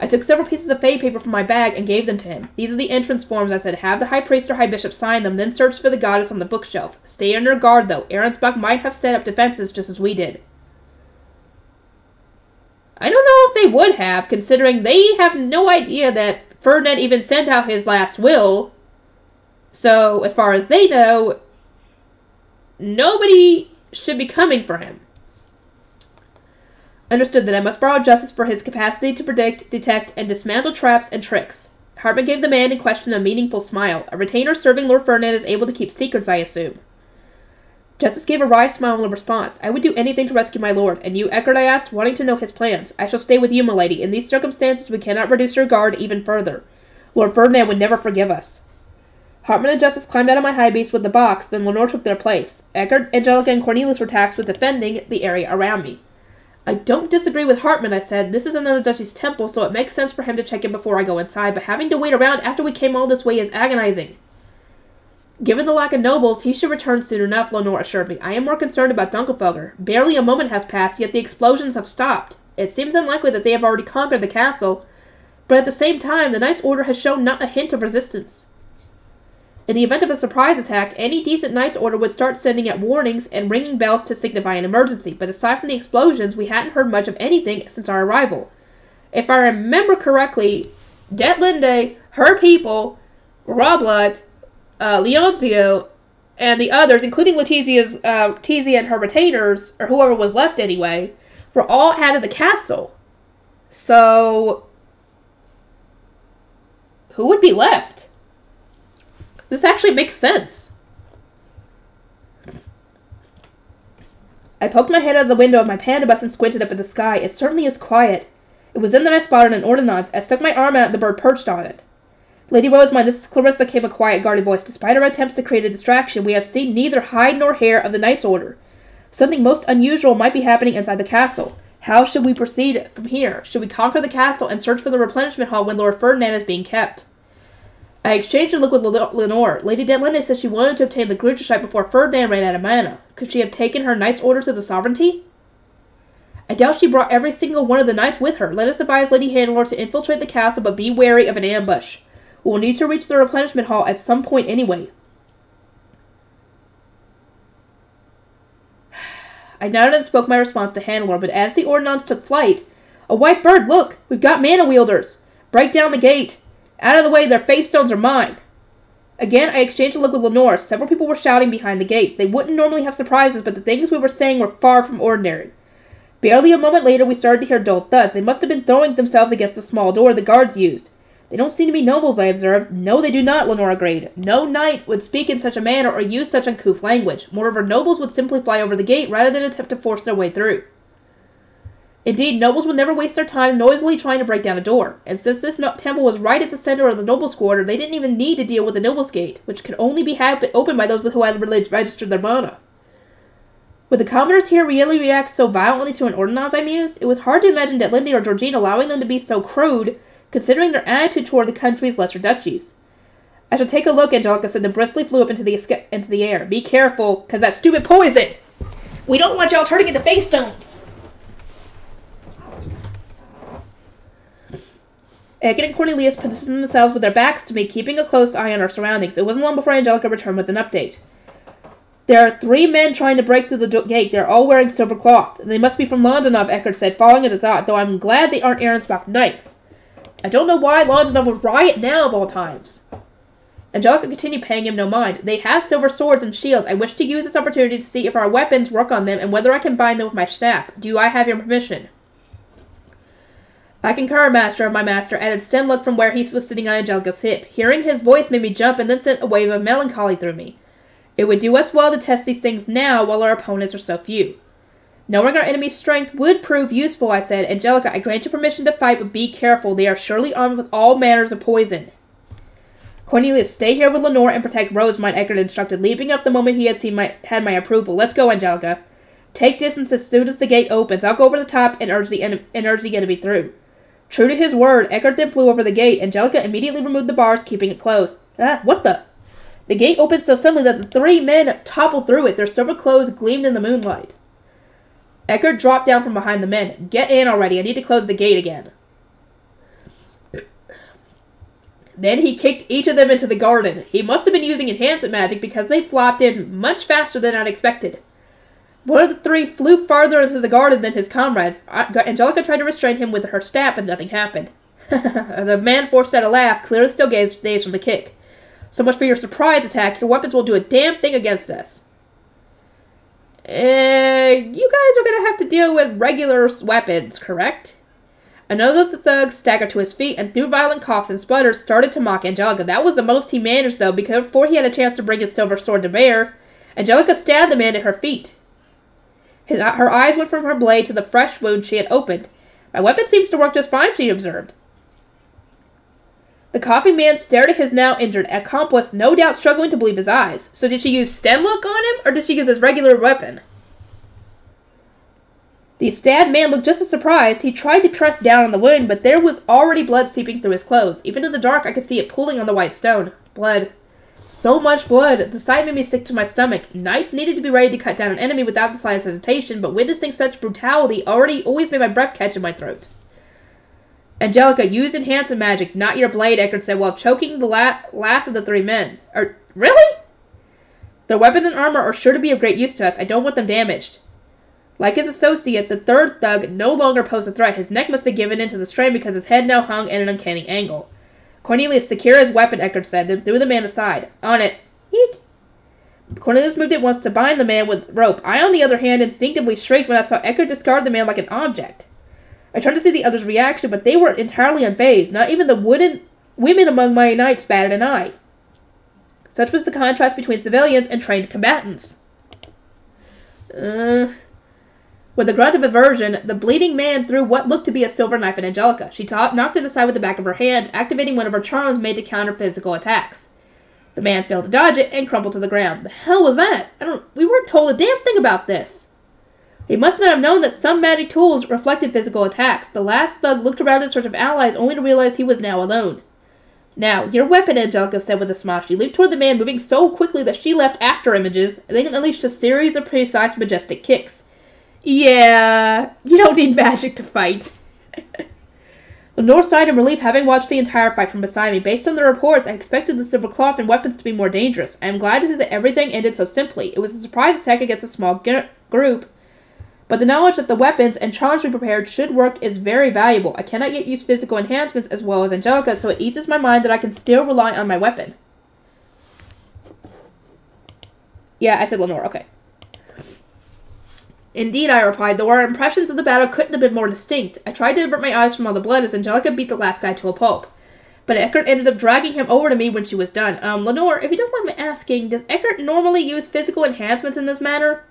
I took several pieces of fade paper from my bag and gave them to him. These are the entrance forms, I said. Have the High Priest or High Bishop sign them, then search for the goddess on the bookshelf. Stay on your guard, though. Ahrensbach might have set up defenses just as we did. I don't know if they would have, considering they have no idea that Ferdinand even sent out his last will. So, as far as they know, nobody should be coming for him. Understood that I must borrow justice for his capacity to predict, detect, and dismantle traps and tricks. Hartman gave the man in question a meaningful smile. A retainer serving Lord Ferdinand is able to keep secrets, I assume. Justice gave a wry smile in response. I would do anything to rescue my lord. And you, Eckert, I asked, wanting to know his plans. I shall stay with you, milady. In these circumstances, we cannot reduce your guard even further. Lord Ferdinand would never forgive us. Hartman and Justice climbed out of my high beast with the box, then Lenore took their place. Eckert, Angelica, and Cornelius were tasked with defending the area around me. I don't disagree with Hartman, I said. This is another duchy's temple, so it makes sense for him to check in before I go inside, but having to wait around after we came all this way is agonizing. Given the lack of nobles, he should return soon enough, Lenore assured me. I am more concerned about Dunkelfelder. Barely a moment has passed, yet the explosions have stopped. It seems unlikely that they have already conquered the castle, but at the same time, the Knight's Order has shown not a hint of resistance. In the event of a surprise attack, any decent Knight's Order would start sending out warnings and ringing bells to signify an emergency, but aside from the explosions, we hadn't heard much of anything since our arrival. If I remember correctly, Detlinde, her people, Roblat, Leonzio, and the others, including Letizia and her retainers, or whoever was left anyway, were all out of the castle. So, who would be left? This actually makes sense. I poked my head out of the window of my panda bus and squinted up at the sky. It certainly is quiet. It was then that I spotted an ordnance. I stuck my arm out and the bird perched on it. Lady Rosemine, this is Clarissa, came a quiet, guarded voice. Despite our attempts to create a distraction, we have seen neither hide nor hair of the Knight's Order. Something most unusual might be happening inside the castle. How should we proceed from here? Should we conquer the castle and search for the replenishment hall when Lord Ferdinand is being kept? I exchanged a look with Lenore. Lady Detlinde said she wanted to obtain the Gruderscheit before Ferdinand ran out of mana. Could she have taken her Knight's Order to the Sovereignty? I doubt she brought every single one of the knights with her. Let us advise Lady Hannelore to infiltrate the castle, but be wary of an ambush. We will need to reach the replenishment hall at some point anyway. I nodded and spoke my response to Hannelore, but as the ordnance took flight, a white bird, look! We've got mana wielders! Break down the gate! Out of the way, their face stones are mine! Again, I exchanged a look with Lenore. Several people were shouting behind the gate. They wouldn't normally have surprises, but the things we were saying were far from ordinary. Barely a moment later, we started to hear dull thuds. They must have been throwing themselves against the small door the guards used. They don't seem to be nobles, I observed. No, they do not, Lenore agreed. No knight would speak in such a manner or use such uncouth language. Moreover, nobles would simply fly over the gate rather than attempt to force their way through. Indeed, nobles would never waste their time noisily trying to break down a door. And since this temple was right at the center of the nobles' quarter, they didn't even need to deal with the nobles' gate, which could only be opened by those with who had registered their mana. Would the commoners here really react so violently to an ordinance, I mused? It was hard to imagine Detlinde or Georgine allowing them to be so crude, considering their attitude toward the country's lesser duchies. I shall take a look, Angelica said, and briskly flew up into the air. Be careful, because that stupid poison! We don't want y'all turning into face stones! Eckert and Cornelius positioned themselves with their backs to me, keeping a close eye on our surroundings. It wasn't long before Angelica returned with an update. There are 3 men trying to break through the gate. They're all wearing silver cloth. They must be from Londonov, Eckert said, falling into thought, though I'm glad they aren't Arensbach knights. I don't know why Londonov would riot now of all times. Angelica continued paying him no mind. They have silver swords and shields. I wish to use this opportunity to see if our weapons work on them and whether I can bind them with my staff. Do I have your permission? I concur, master of my master, added Stenlook from where he was sitting on Angelica's hip. Hearing his voice made me jump and then sent a wave of melancholy through me. It would do us well to test these things now while our opponents are so few. Knowing our enemy's strength would prove useful, I said. Angelica, I grant you permission to fight, but be careful. They are surely armed with all manners of poison. Cornelius, stay here with Lenore and protect Rosemont, Eckert instructed, leaping up the moment he had my approval. Let's go, Angelica. Take distance as soon as the gate opens. I'll go over the top and urge the enemy through. True to his word, Eckert then flew over the gate. Angelica immediately removed the bars, keeping it closed. What the? The gate opened so suddenly that the 3 men toppled through it. Their silver clothes gleamed in the moonlight. Eckert dropped down from behind the men. Get in already. I need to close the gate again. Then he kicked each of them into the garden. He must have been using enhancement magic because they flopped in much faster than I'd expected. One of the 3 flew farther into the garden than his comrades. Angelica tried to restrain him with her staff, but nothing happened. The man forced out a laugh, clearly still dazed from the kick. So much for your surprise attack. Your weapons will do a damn thing against us. You guys are going to have to deal with regular weapons, correct? Another of the thugs staggered to his feet and through violent coughs and splutters started to mock Angelica. That was the most he managed, though, because before he had a chance to bring his silver sword to bear, Angelica stabbed the man at her feet. Her eyes went from her blade to the fresh wound she had opened. My weapon seems to work just fine, she observed. The coughing man stared at his now injured accomplice, no doubt struggling to believe his eyes. So did she use Stenlook on him, or did she use his regular weapon? The stabbed man looked just as surprised. He tried to press down on the wound, but there was already blood seeping through his clothes. Even in the dark, I could see it pooling on the white stone. Blood. So much blood. The sight made me sick to my stomach. Knights needed to be ready to cut down an enemy without the slightest hesitation, but witnessing such brutality always made my breath catch in my throat. Angelica, use enhancement magic, not your blade, Eckert said, while choking the last of the 3 men. Really? Their weapons and armor are sure to be of great use to us. I don't want them damaged. Like his associate, the 3rd thug no longer posed a threat. His neck must have given in to the strain because his head now hung at an uncanny angle. Cornelius, secure his weapon, Eckert said, then threw the man aside. On it. Eek. Cornelius moved at once to bind the man with rope. I, on the other hand, instinctively shrieked when I saw Eckert discard the man like an object. I turned to see the others' reaction, but they were entirely unfazed. Not even the women among my knights batted an eye. Such was the contrast between civilians and trained combatants. With a grunt of aversion, the bleeding man threw what looked to be a silver knife at Angelica. She knocked it aside with the back of her hand, activating one of her charms made to counter physical attacks. The man failed to dodge it and crumpled to the ground. The hell was that? We weren't told a damn thing about this. He must not have known that some magic tools reflected physical attacks. The last thug looked around in search of allies, only to realize he was now alone. Now, your weapon, Angelica said with a smile. She leaped toward the man, moving so quickly that she left after images, and then unleashed a series of precise, majestic kicks. Yeah, you don't need magic to fight. Lenore sighed in relief, having watched the entire fight from beside me. Based on the reports, I expected the silver cloth and weapons to be more dangerous. I am glad to see that everything ended so simply. It was a surprise attack against a small group, but the knowledge that the weapons and charms we prepared should work is very valuable. I cannot yet use physical enhancements as well as Angelica, so it eases my mind that I can still rely on my weapon. Yeah, I said Lenore, okay. Indeed, I replied, though our impressions of the battle couldn't have been more distinct. I tried to avert my eyes from all the blood as Angelica beat the last guy to a pulp. But Eckert ended up dragging him over to me when she was done. Lenore, if you don't mind me asking, does Eckert normally use physical enhancements in this manner?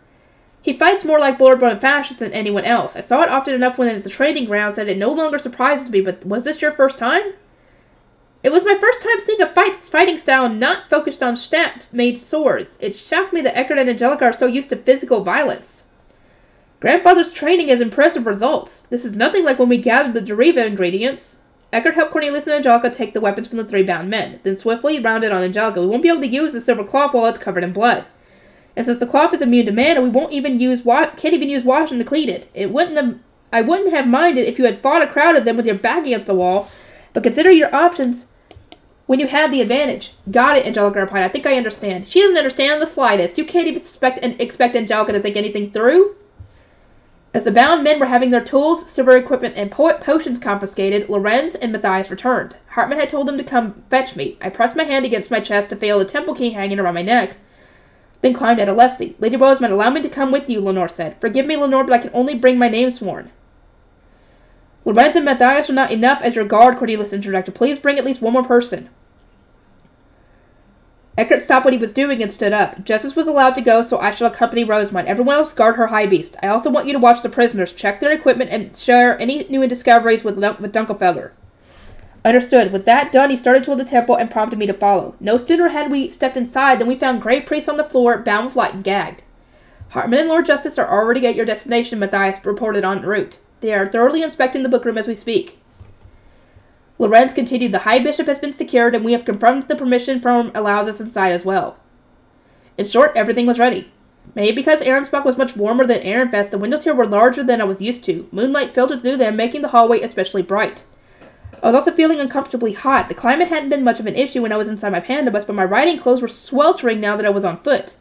He fights more like blood-born fascists than anyone else. I saw it often enough when at the training grounds that it no longer surprises me, but was this your first time? It was my first time seeing a fighting style not focused on staff-made swords. It shocked me that Eckert and Angelica are so used to physical violence. Grandfather's training has impressive results. This is nothing like when we gathered the Deriva ingredients. Eckert helped Cornelius and Angelica take the weapons from the 3 bound men, then swiftly rounded on Angelica. We won't be able to use the silver cloth while it's covered in blood. And since the cloth is immune to mana, we can't even use washing to clean it. I wouldn't have minded if you had fought a crowd of them with your back against the wall. But consider your options when you have the advantage. Got it, Angelica replied. I think I understand. She doesn't understand in the slightest. You can't even expect Angelica to think anything through. As the bound men were having their tools, silver equipment, and potions confiscated, Lorenz and Matthias returned. Hartman had told them to come fetch me. I pressed my hand against my chest to feel the temple key hanging around my neck, then climbed out of Leslie. Lady Rosamond, allow me to come with you, Lenore said. Forgive me, Lenore, but I can only bring my name sworn. Lorenz and Matthias are not enough as your guard, Cornelius interjected. Please bring at least one more person. Eckert stopped what he was doing and stood up. Justice was allowed to go, so I shall accompany Rosamond. Everyone else guard her high beast. I also want you to watch the prisoners, check their equipment, and share any new discoveries with Dunkelfelder. Understood. With that done, he started toward the temple and prompted me to follow. No sooner had we stepped inside than we found Grey Priests on the floor, bound with light and gagged. Hartman and Lord Justice are already at your destination, Matthias reported en route. They are thoroughly inspecting the bookroom as we speak. Lorenz continued, the High Bishop has been secured, and we have confirmed the permission form allows us inside as well. In short, everything was ready. Maybe because Ahrensbach was much warmer than Ehrenfest, the windows here were larger than I was used to. Moonlight filtered through them, making the hallway especially bright. I was also feeling uncomfortably hot. The climate hadn't been much of an issue when I was inside my panda bus, but my riding clothes were sweltering now that I was on foot.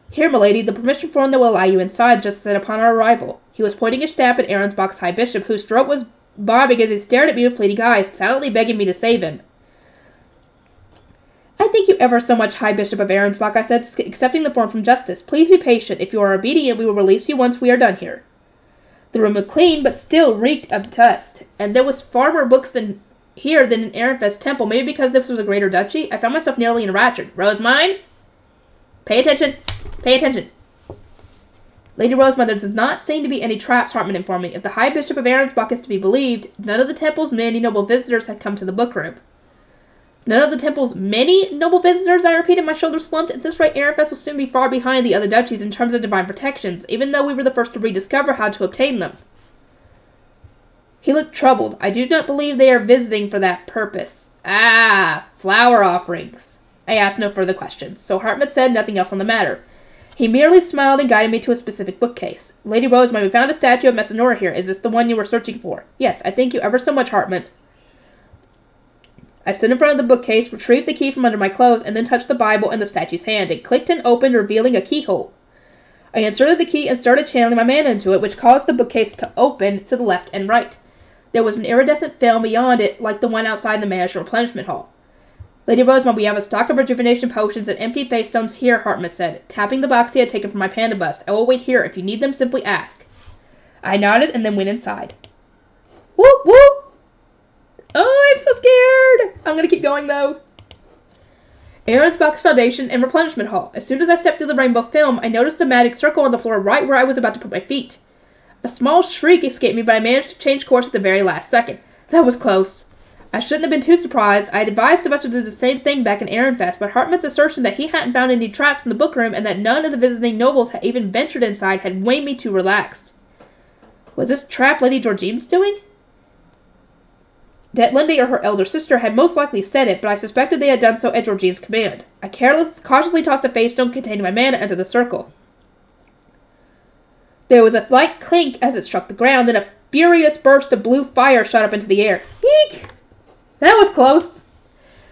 Here, milady, the permission form that will allow you inside, just said upon our arrival. He was pointing his staff at Ahrensbach's High Bishop, whose throat was bobbing as he stared at me with pleading eyes, silently begging me to save him. I thank you ever so much, High Bishop of Ahrensbach, I said, accepting the form from Justice. Please be patient. If you are obedient, we will release you once we are done here. The room was clean, but still reeked of dust, and there was far more books than in Ehrenfest's temple. Maybe because this was a greater duchy, I found myself nearly enraptured. Rosamond? Pay attention. Pay attention. Lady Rosamond, there does not seem to be any traps, Hartman informed me. If the High Bishop of Ahrensbach is to be believed, none of the temple's many noble visitors had come to the bookroom. None of the temple's many noble visitors, I repeated, my shoulders slumped. At this rate, Ehrenfest will soon be far behind the other duchies in terms of divine protections, even though we were the first to rediscover how to obtain them. He looked troubled. I do not believe they are visiting for that purpose. Ah, flower offerings. I asked no further questions, so Hartman said nothing else on the matter. He merely smiled and guided me to a specific bookcase. Lady Rosamond, we found a statue of Messinora here. Is this the one you were searching for? Yes, I thank you ever so much, Hartman. I stood in front of the bookcase, retrieved the key from under my clothes, and then touched the Bible in the statue's hand. It clicked and opened, revealing a keyhole. I inserted the key and started channeling my mana into it, which caused the bookcase to open to the left and right. There was an iridescent film beyond it, like the one outside the Mayor's replenishment hall. Lady Rosamond, we have a stock of rejuvenation potions and empty face stones here, Hartman said, tapping the box he had taken from my panda bust. I will wait here. If you need them, simply ask. I nodded and then went inside. Whoop, whoop! Oh, I'm so scared! I'm gonna keep going, though. Ahrensbach's Foundation and Replenishment Hall. As soon as I stepped through the rainbow film, I noticed a magic circle on the floor right where I was about to put my feet. A small shriek escaped me, but I managed to change course at the very last second. That was close. I shouldn't have been too surprised. I had advised Sylvester to do the same thing back in Ehrenfest, but Hartman's assertion that he hadn't found any traps in the bookroom and that none of the visiting nobles had even ventured inside had made me too relaxed. Was this trap Lady Georgine's doing? That Lindy or her elder sister had most likely said it, but I suspected they had done so at Georgine's command. I cautiously tossed a face stone containing my mana into the circle. There was a light clink as it struck the ground, then a furious burst of blue fire shot up into the air. Eek! That was close!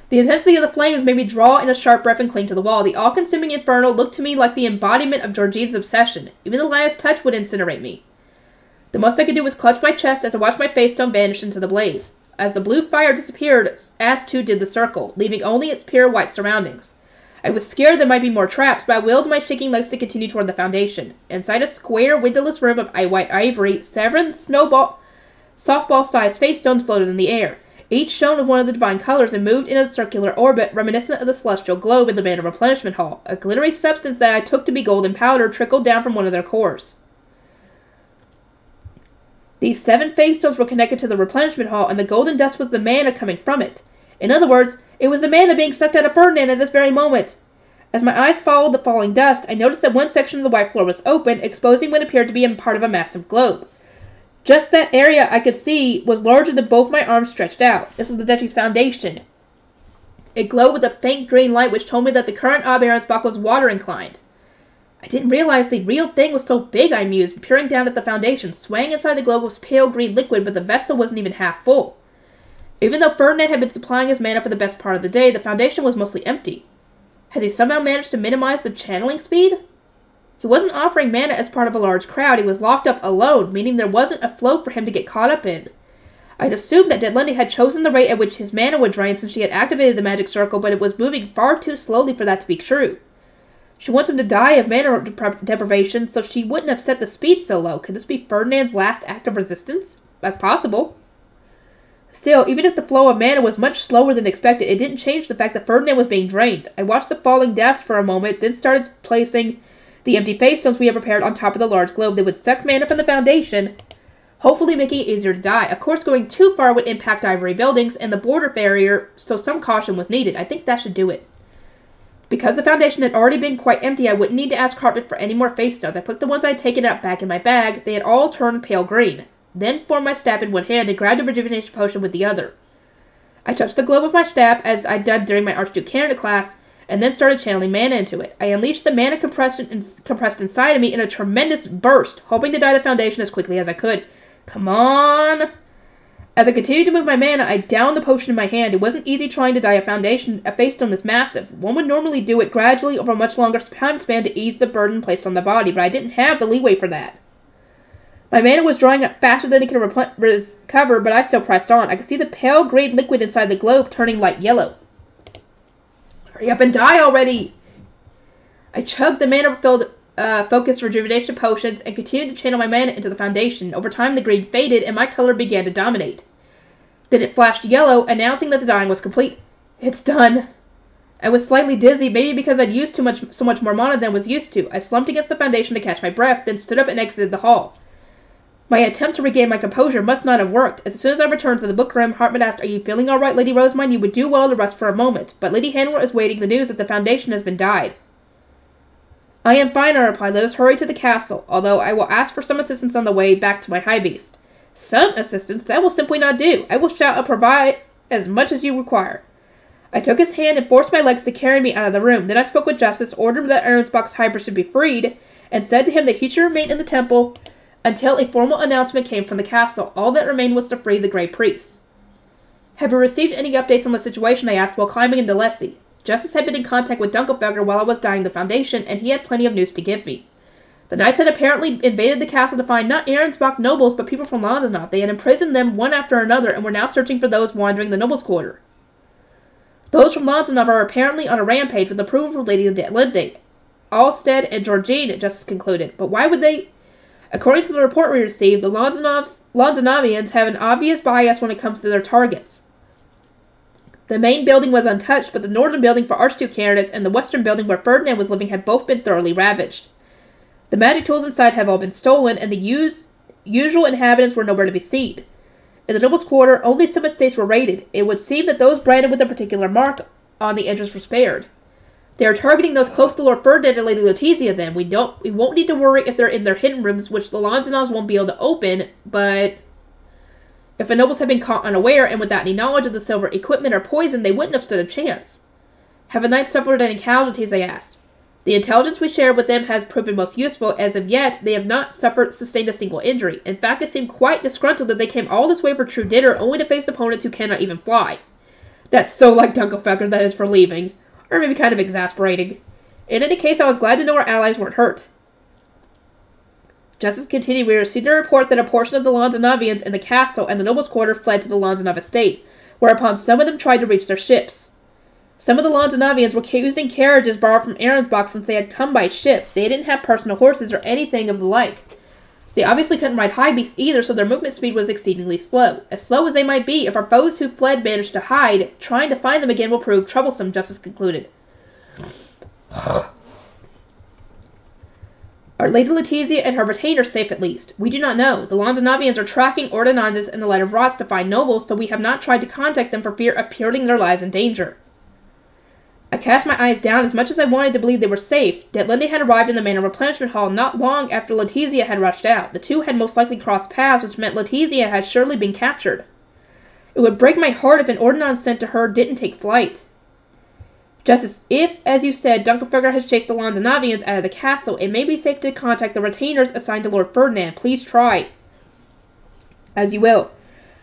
The intensity of the flames made me draw in a sharp breath and cling to the wall. The all-consuming inferno looked to me like the embodiment of Georgine's obsession. Even the lightest touch would incinerate me. The most I could do was clutch my chest as I watched my face stone vanish into the blaze. As the blue fire disappeared, as too did the circle, leaving only its pure white surroundings. I was scared there might be more traps, but I willed my shaking legs to continue toward the foundation. Inside a square, windowless room of white ivory, 7 softball-sized face stones floated in the air. Each shone of one of the divine colors and moved in a circular orbit reminiscent of the celestial globe in the Manor Replenishment Hall. A glittery substance that I took to be golden powder trickled down from one of their cores. These 7 face stones were connected to the replenishment hall, and the golden dust was the mana coming from it. In other words, it was the mana being sucked out of Ferdinand at this very moment. As my eyes followed the falling dust, I noticed that one section of the white floor was open, exposing what appeared to be a part of a massive globe. Just that area I could see was larger than both my arms stretched out. This was the duchy's foundation. It glowed with a faint green light which told me that the current of Ahrensbach was water-inclined. I didn't realize the real thing was so big, I mused, peering down at the foundation. Swaying inside the globe was pale green liquid, but the vessel wasn't even half full. Even though Ferdinand had been supplying his mana for the best part of the day, the Foundation was mostly empty. Has he somehow managed to minimize the channeling speed? He wasn't offering mana as part of a large crowd. He was locked up alone, meaning there wasn't a flow for him to get caught up in. I'd assumed that Deadlindy had chosen the rate at which his mana would drain since she had activated the magic circle, but it was moving far too slowly for that to be true. She wants him to die of mana deprivation, so she wouldn't have set the speed so low. Could this be Ferdinand's last act of resistance? That's possible. Still, even if the flow of mana was much slower than expected, it didn't change the fact that Ferdinand was being drained. I watched the falling deaths for a moment, then started placing the empty face stones we had prepared on top of the large globe. They would suck mana from the Foundation, hopefully making it easier to die. Of course, going too far would impact Ivory buildings and the border barrier, so some caution was needed. I think that should do it. Because the Foundation had already been quite empty, I wouldn't need to ask Hartman for any more face stones. I put the ones I had taken out back in my bag. They had all turned pale green. Then formed my staff in one hand and grabbed a rejuvenation potion with the other. I touched the globe with my staff, as I'd done during my Archduke Canada class, and then started channeling mana into it. I unleashed the mana compressed inside of me in a tremendous burst, hoping to die the Foundation as quickly as I could. Come on! As I continued to move my mana, I downed the potion in my hand. It wasn't easy trying to die a face stone this massive. One would normally do it gradually over a much longer time span to ease the burden placed on the body, but I didn't have the leeway for that. My mana was drying up faster than it could recover, but I still pressed on. I could see the pale green liquid inside the globe turning light yellow. Hurry up and die already! I chugged the mana-filled focused rejuvenation potions and continued to channel my mana into the Foundation. Over time, the green faded and my color began to dominate. Then it flashed yellow, announcing that the dying was complete. It's done. I was slightly dizzy, maybe because I'd used so much more mana than I was used to. I slumped against the Foundation to catch my breath, then stood up and exited the hall. My attempt to regain my composure must not have worked. As soon as I returned to the bookroom, Hartman asked, "Are you feeling all right, Lady Rosemine? You would do well to rest for a moment, but Lady Handler is waiting the news that the Foundation has been dyed." "I am fine," I replied. "Let us hurry to the castle, although I will ask for some assistance on the way back to my high beast." "Some assistance? That will simply not do. I will shout and provide as much as you require." I took his hand and forced my legs to carry me out of the room. Then I spoke with Justice, ordered that Aaron's hybrid should be freed, and said to him that he should remain in the temple until a formal announcement came from the castle. All that remained was to free the Grey Priests. "Have you received any updates on the situation?" I asked while climbing into Leslie. Justice had been in contact with Dunkelberger while I was dying the Foundation, and he had plenty of news to give me. The knights had apparently invaded the castle to find not Aaron's nobles, but people from Lanzenov. They had imprisoned them one after another, and were now searching for those wandering the nobles' quarter. Those from Lanzenov are apparently on a rampage with the approval of Lady Deadlindy, Alstead, and Georgine, Justice concluded. But why would they? According to the report we received, the Lanzenovians have an obvious bias when it comes to their targets. The main building was untouched, but the northern building for Archduke candidates and the western building where Ferdinand was living had both been thoroughly ravaged. The magic tools inside have all been stolen, and the usual inhabitants were nowhere to be seen. In the nobles' quarter, only some estates were raided. It would seem that those branded with a particular mark on the entrance were spared. They are targeting those close to Lord Ferdinand and Lady Letizia, then. We won't need to worry if they're in their hidden rooms, which the Lanzenovs won't be able to open, but if the nobles had been caught unaware and without any knowledge of the silver equipment or poison, they wouldn't have stood a chance. "Have the knights suffered any casualties?" I asked. "The intelligence we shared with them has proven most useful. As of yet, they have not sustained a single injury. In fact, they seem quite disgruntled that they came all this way for true dinner, only to face opponents who cannot even fly." That's so like Dunkelfelder, that is, for leaving. Or maybe kind of exasperating. In any case, I was glad to know our allies weren't hurt. Justice continued, "We received a report that a portion of the Lanzenovians in the castle and the nobles' quarter fled to the Lanzenov estate, whereupon some of them tried to reach their ships. Some of the Lanzenovians were using carriages borrowed from Aaron's since they had come by ship. They didn't have personal horses or anything of the like. They obviously couldn't ride high beasts either, so their movement speed was exceedingly slow. As slow as they might be, if our foes who fled managed to hide, trying to find them again will prove troublesome," Justice concluded. "Are Lady Letizia and her retainers safe at least? We do not know. The Lanzenovians are tracking ordinances in the Light of Rots to find nobles, so we have not tried to contact them for fear of putting their lives in danger." I cast my eyes down. As much as I wanted to believe they were safe, Deadlindy had arrived in the Manor Replenishment Hall not long after Letizia had rushed out. The two had most likely crossed paths, which meant Letizia had surely been captured. It would break my heart if an ordinance sent to her didn't take flight. "Justice, if, as you said, Dunkelfelder has chased the Lanzenovians out of the castle, it may be safe to contact the retainers assigned to Lord Ferdinand. Please try." "As you will.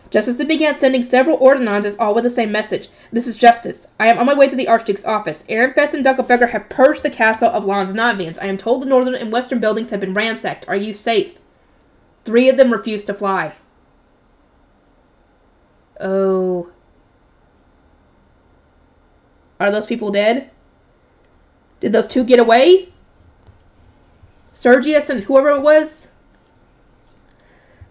Justice then began sending several ordinances, all with the same message. This is justice. I am on my way to the Archduke's office. Ehrenfest and Dunkelfegger have purged the castle of Lanzanavians. I am told the northern and western buildings have been ransacked. Are you safe? 3 of them refused to fly. Oh. Are those people dead? Did those 2 get away? Sergius and whoever it was?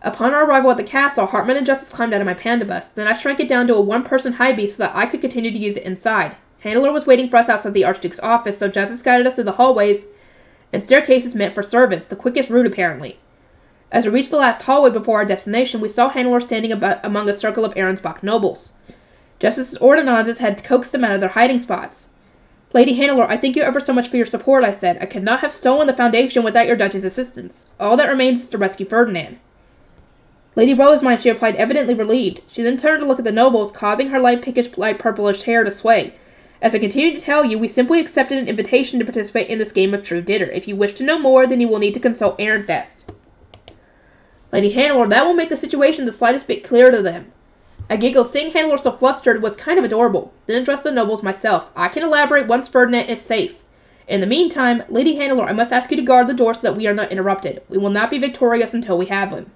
Upon our arrival at the castle, Hartman and Justice climbed out of my panda bus. Then I shrank it down to a 1-person high beast so that I could continue to use it inside. Handler was waiting for us outside the Archduke's office, so Justice guided us through the hallways and staircases meant for servants, the quickest route apparently. As we reached the last hallway before our destination, we saw Handler standing among a circle of Ahrensbach nobles. Justice's ordinances had coaxed them out of their hiding spots. Lady Handler, I thank you ever so much for your support, I said. I could not have stolen the Foundation without your Duchy's assistance. All that remains is to rescue Ferdinand. Lady Rosemine, she replied, evidently relieved. She then turned to look at the nobles, causing her light pinkish, light purplish hair to sway. As I continue to tell you, we simply accepted an invitation to participate in this game of true dinner. If you wish to know more, then you will need to consult Ehrenfest. Lady Handler, that will make the situation the slightest bit clearer to them. I giggled. Seeing Handler so flustered was kind of adorable. Then addressed the nobles myself. I can elaborate once Ferdinand is safe. In the meantime, Lady Handler, I must ask you to guard the door so that we are not interrupted. We will not be victorious until we have him.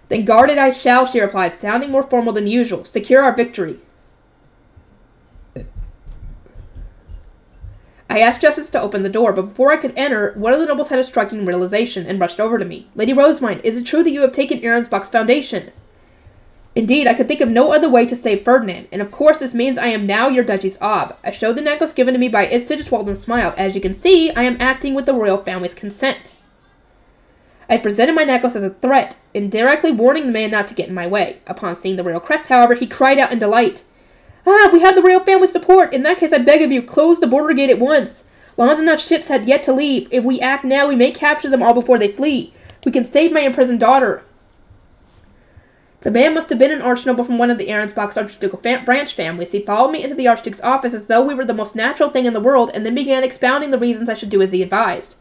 Then guard it I shall, she replied, sounding more formal than usual. Secure our victory. I asked Justice to open the door, but before I could enter, one of the nobles had a striking realization and rushed over to me. Lady Rosemine, is it true that you have taken Ahrensbach's Foundation? Indeed, I could think of no other way to save Ferdinand, and of course this means I am now your Duchy's ob. I showed the necklace given to me by Sigiswald and smiled. As you can see, I am acting with the royal family's consent. I presented my necklace as a threat, indirectly warning the man not to get in my way. Upon seeing the royal crest, however, he cried out in delight. Ah, we have the royal family's support! In that case, I beg of you, close the border gate at once. Long enough ships had yet to leave. If we act now, we may capture them all before they flee. We can save my imprisoned daughter. The man must have been an archnoble from one of the Ahrensbach's archducal branch families. He followed me into the Archduke's office as though we were the most natural thing in the world, and then began expounding the reasons I should do as he advised.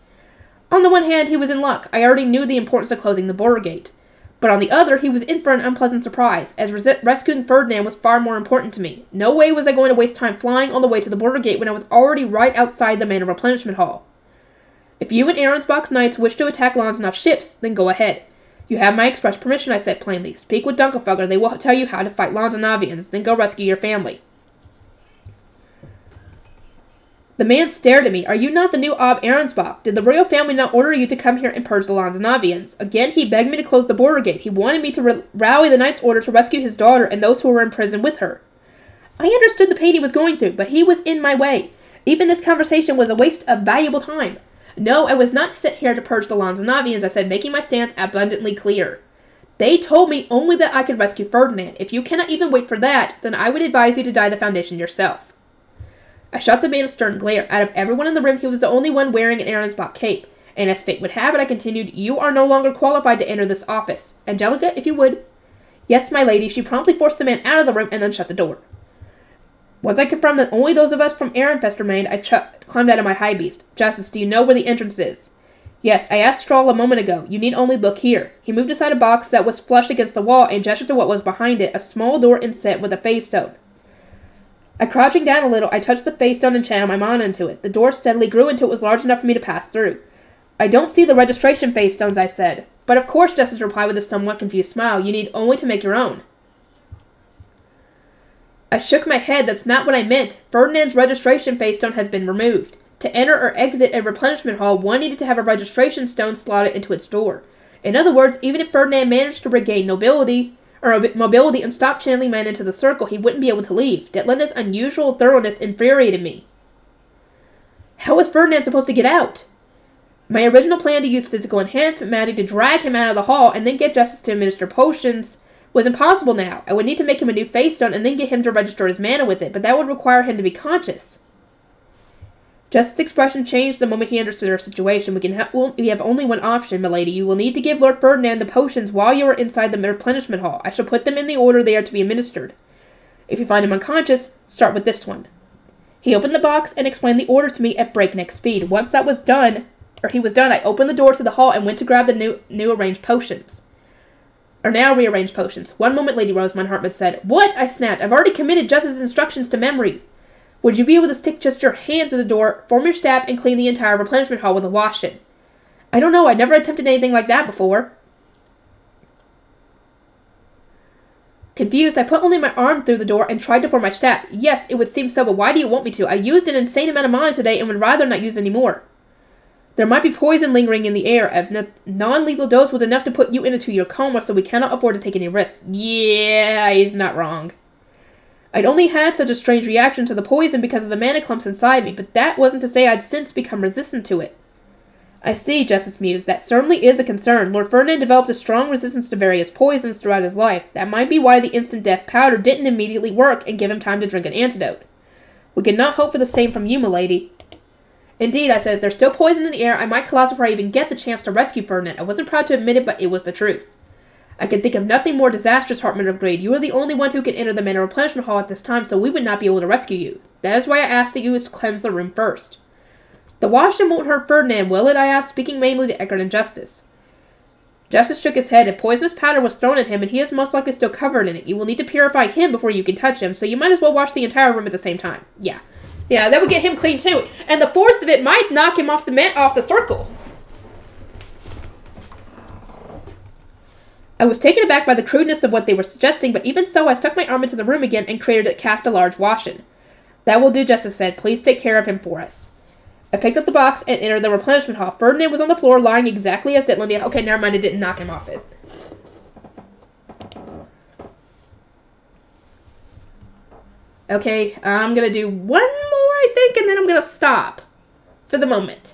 On the one hand, he was in luck. I already knew the importance of closing the border gate. But on the other, he was in for an unpleasant surprise, as rescuing Ferdinand was far more important to me. No way was I going to waste time flying all the way to the border gate when I was already right outside the Manor Replenishment Hall. If you and Ahrensbach's knights wish to attack Lanzanoff's ships, then go ahead. You have my express permission, I said plainly. Speak with Dunkelfegger. They will tell you how to fight Lanzanavians, then go rescue your family. The man stared at me. Are you not the new Ob Ahrensbach? Did the royal family not order you to come here and purge the Lanzanavians? Again, he begged me to close the border gate. He wanted me to rally the knight's order to rescue his daughter and those who were in prison with her. I understood the pain he was going through, but he was in my way. Even this conversation was a waste of valuable time. No, I was not sent here to purge the Lanzanavians, I said, making my stance abundantly clear. They told me only that I could rescue Ferdinand. If you cannot even wait for that, then I would advise you to die the Foundation yourself. I shot the man a stern glare. Out of everyone in the room, he was the only one wearing an Ahrensbach cape. And as fate would have it, I continued, you are no longer qualified to enter this office. Angelica, if you would. Yes, my lady. She promptly forced the man out of the room and then shut the door. Once I confirmed that only those of us from Ehrenfest remained, I climbed out of my high beast. Justice, do you know where the entrance is? Yes, I asked Stroll a moment ago. You need only look here. He moved aside a box that was flush against the wall and gestured to what was behind it, a small door inset with a phase stone. Crouching down a little, I touched the phase stone and channeled my mana into it. The door steadily grew until it was large enough for me to pass through. I don't see the registration phase stones, I said. But of course, Justice replied with a somewhat confused smile. You need only to make your own. I shook my head. That's not what I meant. Ferdinand's registration phase stone has been removed. To enter or exit a replenishment hall, one needed to have a registration stone slotted into its door. In other words, even if Ferdinand managed to regain mobility and stop channeling men into the circle, he wouldn't be able to leave. Detlinda's unusual thoroughness infuriated me. How was Ferdinand supposed to get out? My original plan to use physical enhancement magic to drag him out of the hall and then get Justice to administer potions was impossible now. I would need to make him a new face stone and then get him to register his mana with it, but that would require him to be conscious. Justice's expression changed the moment he understood our situation. We have only one option, milady. You will need to give Lord Ferdinand the potions while you are inside the replenishment hall. I shall put them in the order they are to be administered. If you find him unconscious, start with this one. He opened the box and explained the order to me at breakneck speed. Once that was done, I opened the door to the hall and went to grab the new arranged potions. Or now rearrange potions. One moment, Lady Rosemond, Hartman said. What? I snapped. I've already committed Justice's instructions to memory. Would you be able to stick just your hand through the door, form your stab, and clean the entire replenishment hall with a wash-in? I don't know. I never attempted anything like that before. Confused, I put only my arm through the door and tried to form my stab. Yes, it would seem so, but why do you want me to? I used an insane amount of mana today and would rather not use any more. There might be poison lingering in the air. A non-lethal dose was enough to put you into your coma, so we cannot afford to take any risks. Yeah, he's not wrong. I'd only had such a strange reaction to the poison because of the mana clumps inside me, but that wasn't to say I'd since become resistant to it. I see, Justice mused. That certainly is a concern. Lord Ferdinand developed a strong resistance to various poisons throughout his life. That might be why the instant death powder didn't immediately work and give him time to drink an antidote. We could not hope for the same from you, milady. Indeed, I said, if there's still poison in the air, I might collapse before I even get the chance to rescue Ferdinand. I wasn't proud to admit it, but it was the truth. I could think of nothing more disastrous, Hartman agreed. You are the only one who can enter the Mana Replenishment Hall at this time, so we would not be able to rescue you. That is why I asked that you cleanse the room first. The wash-in won't hurt Ferdinand, will it? I asked, speaking mainly to Eckert and Justice. Justice shook his head. If poisonous powder was thrown at him, and he is most likely still covered in it, you will need to purify him before you can touch him, so you might as well wash the entire room at the same time. Yeah, that would get him clean too. And the force of it might knock him off the circle. I was taken aback by the crudeness of what they were suggesting, but even so, I stuck my arm into the room again and cast a large wash-in. That will do, Justice said. Please take care of him for us. I picked up the box and entered the replenishment hall. Ferdinand was on the floor, lying exactly as Ditland. Okay, never mind, it didn't knock him off it. Okay, I'm gonna do one more, I think, and then I'm gonna stop. For the moment.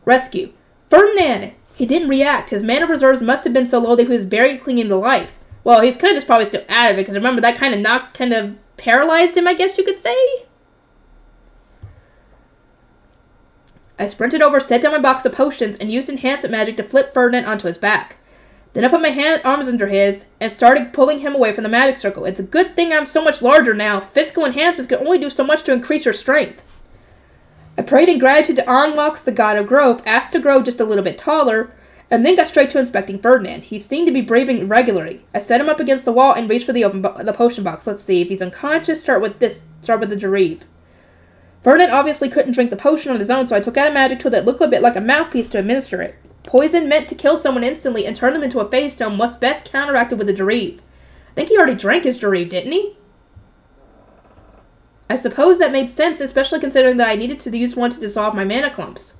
Rescue. Ferdinand! He didn't react. His mana reserves must have been so low that he was barely clinging to life. Well, he's kind of probably still out of it, because remember, that kind of paralyzed him, I guess you could say? I sprinted over, set down my box of potions, and used enhancement magic to flip Ferdinand onto his back. Then I put my arms under his, and started pulling him away from the magic circle. It's a good thing I'm so much larger now. Physical enhancements can only do so much to increase your strength. I prayed in gratitude to Onlox, the god of growth, asked to grow just a little bit taller, and then got straight to inspecting Ferdinand. He seemed to be breathing irregularly. I set him up against the wall and reached for the potion box. Let's see, if he's unconscious, start with the Jareve. Ferdinand obviously couldn't drink the potion on his own, so I took out a magic tool that looked a bit like a mouthpiece to administer it. Poison meant to kill someone instantly and turn them into a phase stone was best counteracted with a Jareve. I think he already drank his Jareve, didn't he? I suppose that made sense, especially considering that I needed to use one to dissolve my mana clumps.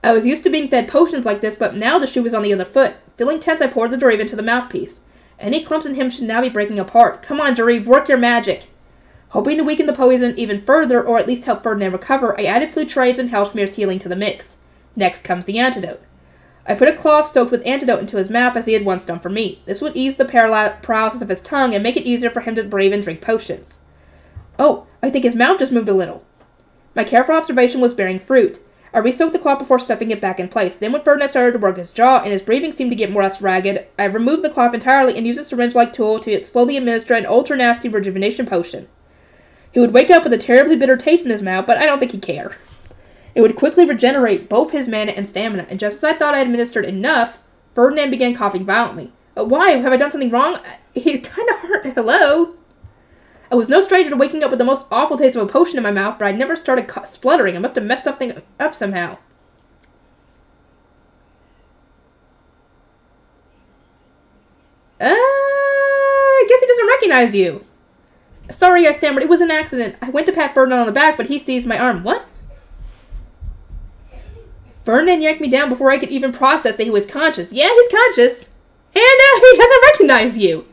I was used to being fed potions like this, but now the shoe was on the other foot. Feeling tense, I poured the Jareve into the mouthpiece. Any clumps in him should now be breaking apart. Come on, Jareve, work your magic. Hoping to weaken the poison even further, or at least help Ferdinand recover, I added Flutre's and Hellschmier's healing to the mix. Next comes the antidote. I put a cloth soaked with antidote into his mouth as he had once done for me. This would ease the paralysis of his tongue and make it easier for him to breathe and drink potions. Oh, I think his mouth just moved a little. My careful observation was bearing fruit. I re-soaked the cloth before stuffing it back in place. Then when Ferdinand started to work his jaw and his breathing seemed to get more or less ragged, I removed the cloth entirely and used a syringe-like tool to slowly administer an ultra-nasty rejuvenation potion. He would wake up with a terribly bitter taste in his mouth, but I don't think he'd care. It would quickly regenerate both his mana and stamina, and just as I thought I administered enough, Ferdinand began coughing violently. Why? Have I done something wrong? He kind of hurt. Hello? I was no stranger to waking up with the most awful taste of a potion in my mouth, but I'd never started spluttering. I must have messed something up somehow. I guess he doesn't recognize you. Sorry, I stammered. It was an accident. I went to pat Ferdinand on the back, but he seized my arm. What? Ferdinand yanked me down before I could even process that he was conscious. Yeah, he's conscious. And he doesn't recognize you.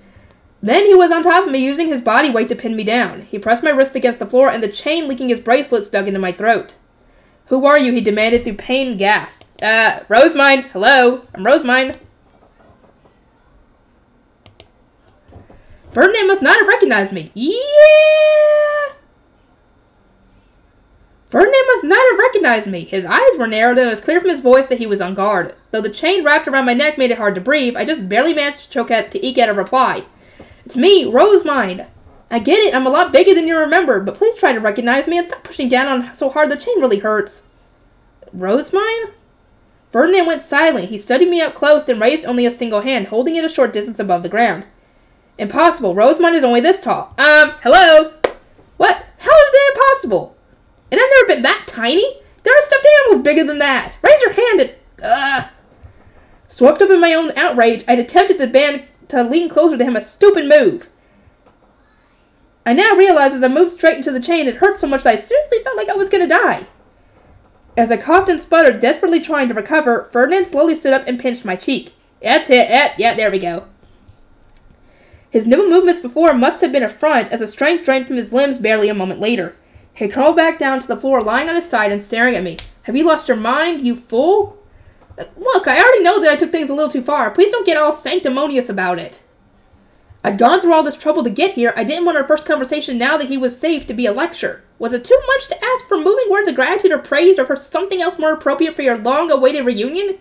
Then he was on top of me, using his body weight to pin me down. He pressed my wrist against the floor, and the chain linking his bracelets dug into my throat. Who are you? He demanded through pain and gasp. Rosemine. Hello. I'm Rosemine. Ferdinand must not have recognized me. Yeah! Ferdinand must not have recognized me. His eyes were narrowed, and it was clear from his voice that he was on guard. Though the chain wrapped around my neck made it hard to breathe, I just barely managed to eke out a reply. It's me, Rosemine. I get it, I'm a lot bigger than you remember, but please try to recognize me and stop pushing down on so hard. The chain really hurts. Rosemine? Ferdinand went silent. He studied me up close, then raised only a single hand, holding it a short distance above the ground. Impossible. Rosamund is only this tall. Hello? What? How is that impossible? And I've never been that tiny. There are stuffed animals bigger than that. Raise your hand and... Swept up in my own outrage, I'd attempted to lean closer to him, a stupid move. I now realized as I moved straight into the chain, it hurt so much that I seriously felt like I was going to die. As I coughed and sputtered, desperately trying to recover, Ferdinand slowly stood up and pinched my cheek. That's it. Yeah, there we go. His nimble movements before must have been a front, as the strength drained from his limbs barely a moment later. He crawled back down to the floor, lying on his side and staring at me. Have you lost your mind, you fool? Look, I already know that I took things a little too far. Please don't get all sanctimonious about it. I'd gone through all this trouble to get here. I didn't want our first conversation now that he was safe to be a lecture. Was it too much to ask for moving words of gratitude or praise, or for something else more appropriate for your long-awaited reunion?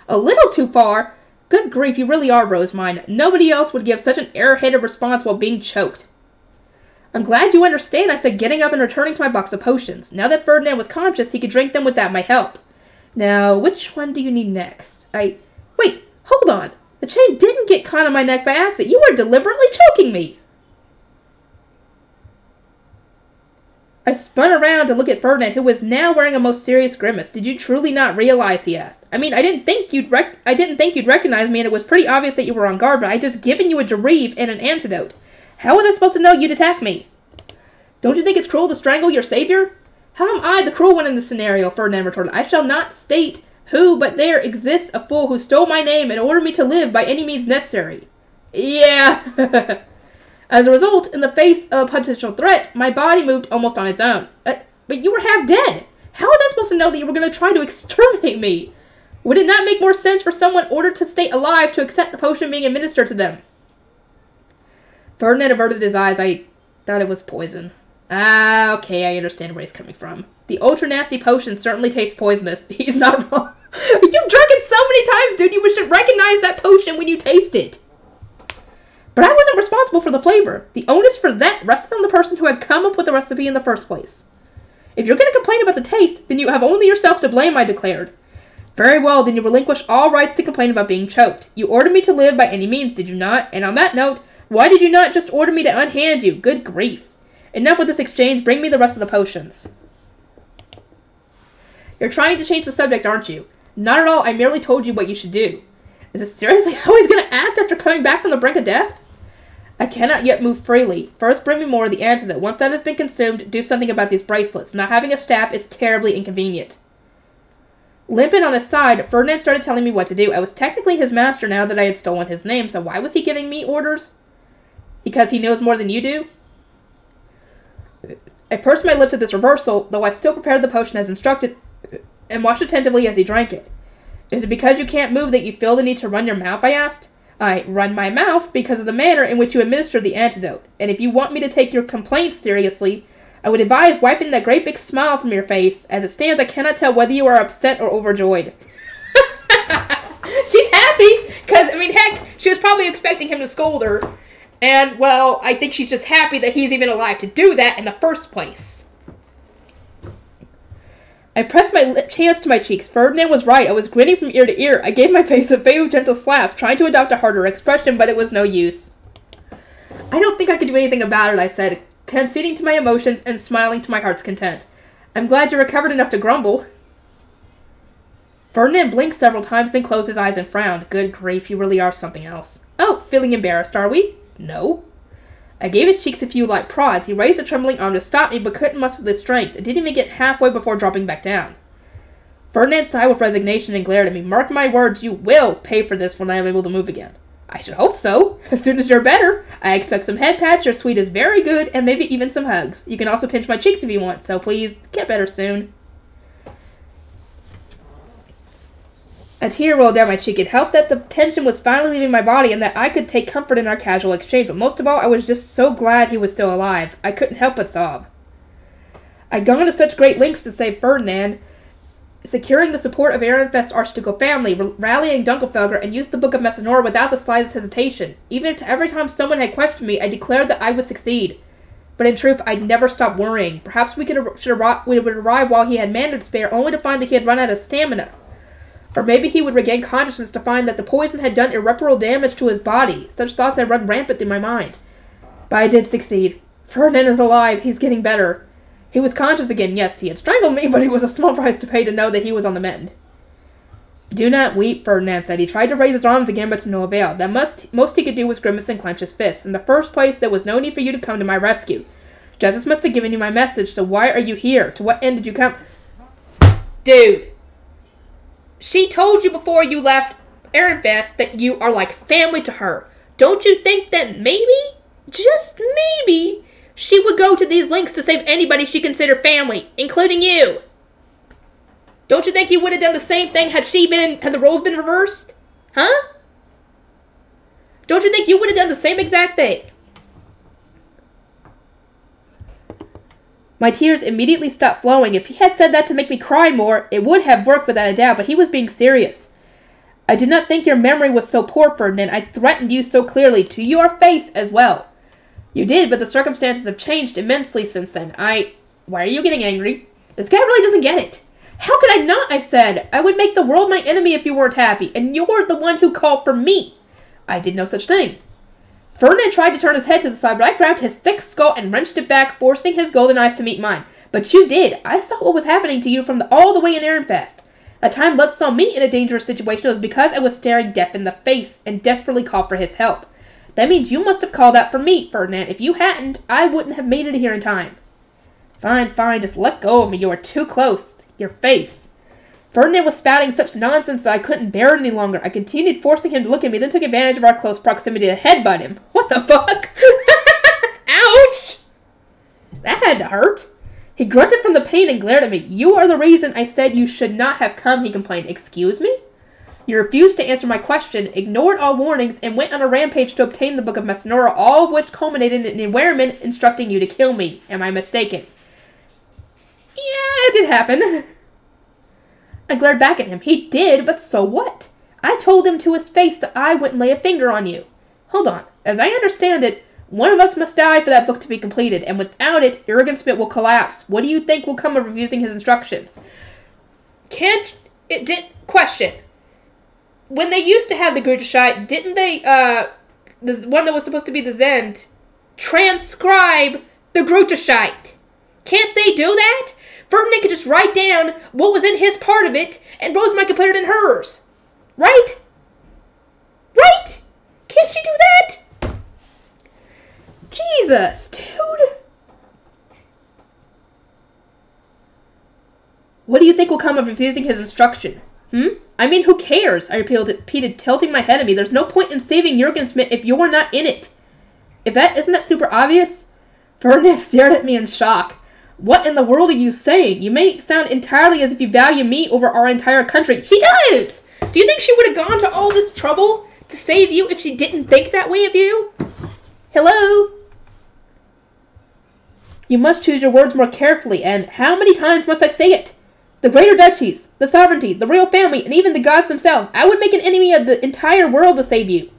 A little too far? Good grief, you really are, Rosamund. Nobody else would give such an airheaded response while being choked. I'm glad you understand, I said, getting up and returning to my box of potions. Now that Ferdinand was conscious, he could drink them without my help. Now, which one do you need next? Wait, hold on. The chain didn't get caught on my neck by accident. You were deliberately choking me. I spun around to look at Ferdinand, who was now wearing a most serious grimace. Did you truly not realize, he asked. I mean, I didn't think you'd recognize me, and it was pretty obvious that you were on guard, but I'd just given you a Jareve and an antidote. How was I supposed to know you'd attack me? Don't you think it's cruel to strangle your savior? How am I the cruel one in this scenario? Ferdinand retorted. I shall not state who, but there exists a fool who stole my name and ordered me to live by any means necessary. Yeah. As a result, in the face of a potential threat, my body moved almost on its own. But you were half dead. How was I supposed to know that you were going to try to exterminate me? Would it not make more sense for someone ordered to stay alive to accept the potion being administered to them? Ferdinand averted his eyes. I thought it was poison. Okay, I understand where he's coming from. The ultra-nasty potion certainly tastes poisonous. He's not wrong. You've drunk it so many times, dude. You should recognize that potion when you taste it. But I wasn't responsible for the flavor. The onus for that rested on the person who had come up with the recipe in the first place. If you're going to complain about the taste, then you have only yourself to blame, I declared. Very well, then you relinquish all rights to complain about being choked. You ordered me to live by any means, did you not? And on that note, why did you not just order me to unhand you? Good grief. Enough with this exchange. Bring me the rest of the potions. You're trying to change the subject, aren't you? Not at all. I merely told you what you should do. Is it seriously how he's going to act after coming back from the brink of death? I cannot yet move freely. First, bring me more of the antidote. Once that has been consumed, do something about these bracelets. Not having a staff is terribly inconvenient. Limping on his side, Ferdinand started telling me what to do. I was technically his master now that I had stolen his name, so why was he giving me orders? Because he knows more than you do? I pursed my lips at this reversal, though I still prepared the potion as instructed, and watched attentively as he drank it. Is it because you can't move that you feel the need to run your mouth, I asked. I run my mouth because of the manner in which you administer the antidote, and if you want me to take your complaints seriously, I would advise wiping that great big smile from your face. As it stands, I cannot tell whether you are upset or overjoyed. She's happy, because, I mean, heck, she was probably expecting him to scold her. And, well, I think she's just happy that he's even alive to do that in the first place. I pressed my hands to my cheeks. Ferdinand was right. I was grinning from ear to ear. I gave my face a few gentle slaps, trying to adopt a harder expression, but it was no use. I don't think I could do anything about it, I said, conceding to my emotions and smiling to my heart's content. I'm glad you recovered enough to grumble. Ferdinand blinked several times, then closed his eyes and frowned. Good grief, you really are something else. Oh, feeling embarrassed, are we? No. I gave his cheeks a few light prods. He raised a trembling arm to stop me, but couldn't muster the strength. It didn't even get halfway before dropping back down. Ferdinand sighed with resignation and glared at me. Mark my words, you will pay for this when I am able to move again. I should hope so. As soon as you're better. I expect some head pats, your suite is very good, and maybe even some hugs. You can also pinch my cheeks if you want, so please, get better soon. A tear rolled down my cheek. It helped that the tension was finally leaving my body and that I could take comfort in our casual exchange, but most of all, I was just so glad he was still alive. I couldn't help but sob. I'd gone to such great lengths to save Ferdinand, securing the support of Ehrenfest's archducal family, rallying Dunkelfelger, and used the Book of Messinora without the slightest hesitation. Even if every time someone had questioned me, I declared that I would succeed. But in truth, I'd never stop worrying. Perhaps we would arrive while he had mana to spare, only to find that he had run out of stamina. Or maybe he would regain consciousness to find that the poison had done irreparable damage to his body. Such thoughts had run rampant through my mind. But I did succeed. Ferdinand is alive. He's getting better. He was conscious again. Yes, he had strangled me, but it was a small price to pay to know that he was on the mend. Do not weep, Ferdinand said. He tried to raise his arms again, but to no avail. The most he could do was grimace and clench his fists. In the first place, there was no need for you to come to my rescue. Justice must have given you my message, so why are you here? To what end did you come? Dude. She told you before you left Ehrenfest that you are like family to her. Don't you think that maybe, just maybe, she would go to these lengths to save anybody she considered family, including you? Don't you think you would have done the same thing had the roles been reversed? Huh? Don't you think you would have done the same exact thing? My tears immediately stopped flowing. If he had said that to make me cry more, it would have worked without a doubt, but he was being serious. I did not think your memory was so poor, Ferdinand. I threatened you so clearly, to your face as well. You did, but the circumstances have changed immensely since then. Why are you getting angry? This guy really doesn't get it. How could I not, I said. I would make the world my enemy if you weren't happy, and you're the one who called for me. I did no such thing. Ferdinand tried to turn his head to the side, but I grabbed his thick skull and wrenched it back, forcing his golden eyes to meet mine. But you did. I saw what was happening to you from all the way in Ehrenfest. The time Lutz saw me in a dangerous situation was because I was staring Death in the face and desperately called for his help. That means you must have called out for me, Ferdinand. If you hadn't, I wouldn't have made it here in time. Fine, just let go of me. You are too close. Your face. Ferdinand was spouting such nonsense that I couldn't bear it any longer. I continued forcing him to look at me, then took advantage of our close proximity to headbutt him. What the fuck? Ouch! That had to hurt. He grunted from the pain and glared at me. You are the reason I said you should not have come, he complained. Excuse me? You refused to answer my question, ignored all warnings, and went on a rampage to obtain the Book of Messinora, all of which culminated in Wehrman instructing you to kill me. Am I mistaken? Yeah, it did happen. I glared back at him. He did, but so what? I told him to his face that I wouldn't lay a finger on you. Hold on. As I understand it, one of us must die for that book to be completed, and without it, Smith will collapse. What do you think will come of refusing his instructions? Question. When they used to have the Grudershite, didn't they, the one that was supposed to be the Zend, transcribe the Grudershite? Can't they do that? Ferdinand could just write down what was in his part of it, and Rosemary could put it in hers. Right? Right? Can't she do that? Jesus, dude. What do you think will come of refusing his instruction? I mean, who cares? I repeated, tilting my head at me. There's no point in saving Smith if you're not in it. Isn't that super obvious? Ferdinand stared at me in shock. What in the world are you saying? You make it sound entirely as if you value me over our entire country. She does! Do you think she would have gone to all this trouble to save you if she didn't think that way of you? Hello? You must choose your words more carefully, and how many times must I say it? The greater duchies, the sovereignty, the royal family, and even the gods themselves. I would make an enemy of the entire world to save you.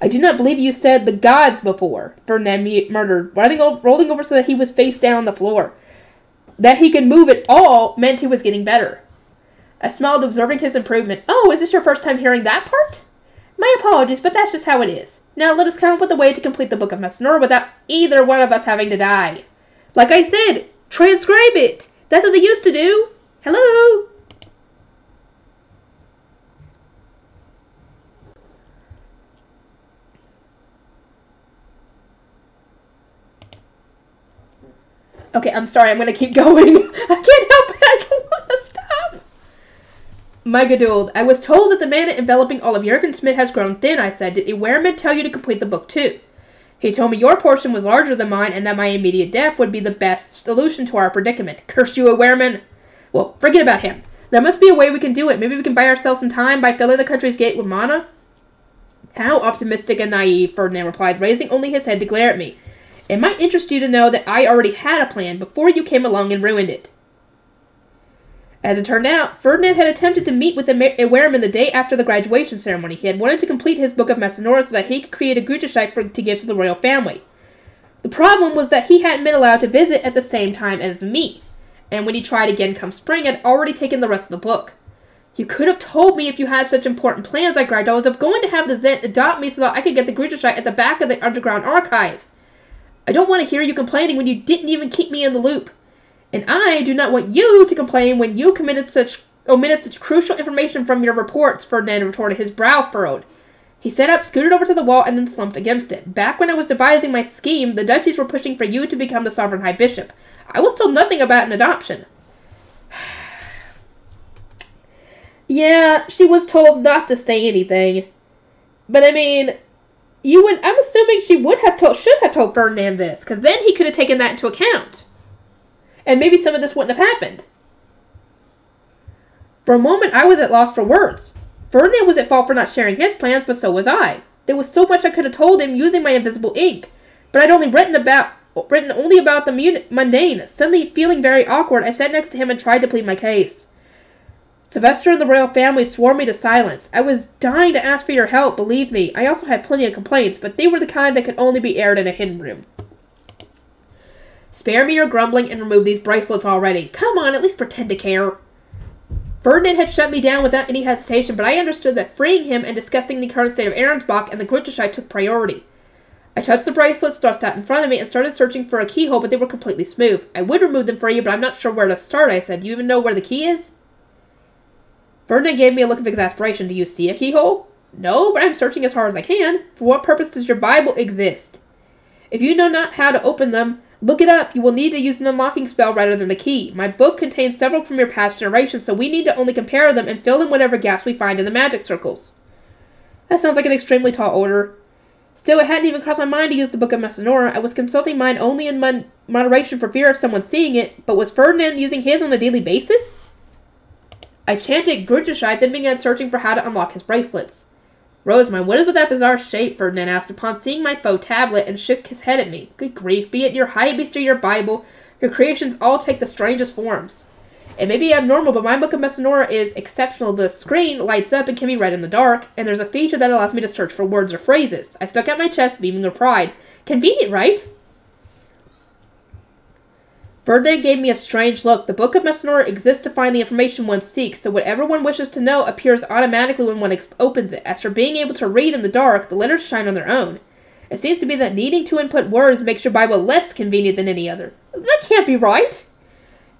I do not believe you said the gods before, Ferdinand murmured, rolling over so that he was face down on the floor. That he could move at all meant he was getting better. I smiled, observing his improvement. Oh, is this your first time hearing that part? My apologies, but that's just how it is. Now let us come up with a way to complete the Book of Messinora without either one of us having to die. Like I said, transcribe it. That's what they used to do. Hello? Okay, I'm sorry, I'm going to keep going. I can't help it, I don't want to stop. My Geduld, I was told that the mana enveloping all of Jurgen Schmidt has grown thin, I said. Did Wehrman tell you to complete the book too? He told me your portion was larger than mine and that my immediate death would be the best solution to our predicament. Curse you, Wehrman. Well, forget about him. There must be a way we can do it. Maybe we can buy ourselves some time by filling the country's gate with mana? How optimistic and naive, Ferdinand replied, raising only his head to glare at me. It might interest you to know that I already had a plan before you came along and ruined it. As it turned out, Ferdinand had attempted to meet with Wehrman the day after the graduation ceremony. He had wanted to complete his Book of Messinora so that he could create a Grudershite to give to the royal family. The problem was that he hadn't been allowed to visit at the same time as me, and when he tried again come spring, had already taken the rest of the book. You could have told me if you had such important plans, I cried. I was going to have the Zent adopt me so that I could get the Gruttershite at the back of the underground archive. I don't want to hear you complaining when you didn't even keep me in the loop. And I do not want you to complain when you omitted such crucial information from your reports, Ferdinand retorted, his brow furrowed. He sat up, scooted over to the wall, and then slumped against it. Back when I was devising my scheme, the duchies were pushing for you to become the sovereign high bishop. I was told nothing about an adoption. Yeah, she was told not to say anything. But I mean, I'm assuming she should have told Ferdinand this, because then he could have taken that into account. And maybe some of this wouldn't have happened. For a moment, I was at loss for words. Ferdinand was at fault for not sharing his plans, but so was I. There was so much I could have told him using my invisible ink, but I'd only written only about the mundane. Suddenly, feeling very awkward, I sat next to him and tried to plead my case. Sylvester and the royal family swore me to silence. I was dying to ask for your help, believe me. I also had plenty of complaints, but they were the kind that could only be aired in a hidden room. Spare me your grumbling and remove these bracelets already. Come on, at least pretend to care. Ferdinand had shut me down without any hesitation, but I understood that freeing him and discussing the current state of Arensbach and the Gruttershite took priority. I touched the bracelets thrust out in front of me and started searching for a keyhole, but they were completely smooth. I would remove them for you, but I'm not sure where to start, I said. Do you even know where the key is? Ferdinand gave me a look of exasperation. Do you see a keyhole? No, but I'm searching as hard as I can. For what purpose does your Bible exist? If you know not how to open them, look it up. You will need to use an unlocking spell rather than the key. My book contains several from your past generations, so we need to only compare them and fill in whatever gaps we find in the magic circles. That sounds like an extremely tall order. Still, it hadn't even crossed my mind to use the Book of Messinora. I was consulting mine only in moderation for fear of someone seeing it, but was Ferdinand using his on a daily basis? I chanted Gruttershite, then began searching for how to unlock his bracelets. Rosamund, what is with that bizarre shape? Ferdinand asked upon seeing my faux tablet and shook his head at me. Good grief, be it your high beast or your Bible, your creations all take the strangest forms. It may be abnormal, but my Book of Messinora is exceptional. The screen lights up and can be read in the dark, and there's a feature that allows me to search for words or phrases. I stuck out my chest, beaming with pride. Convenient, right? Ferdinand gave me a strange look. The Book of Messinora exists to find the information one seeks, so whatever one wishes to know appears automatically when one opens it. As for being able to read in the dark, the letters shine on their own. It seems to be that needing to input words makes your Bible less convenient than any other. That can't be right!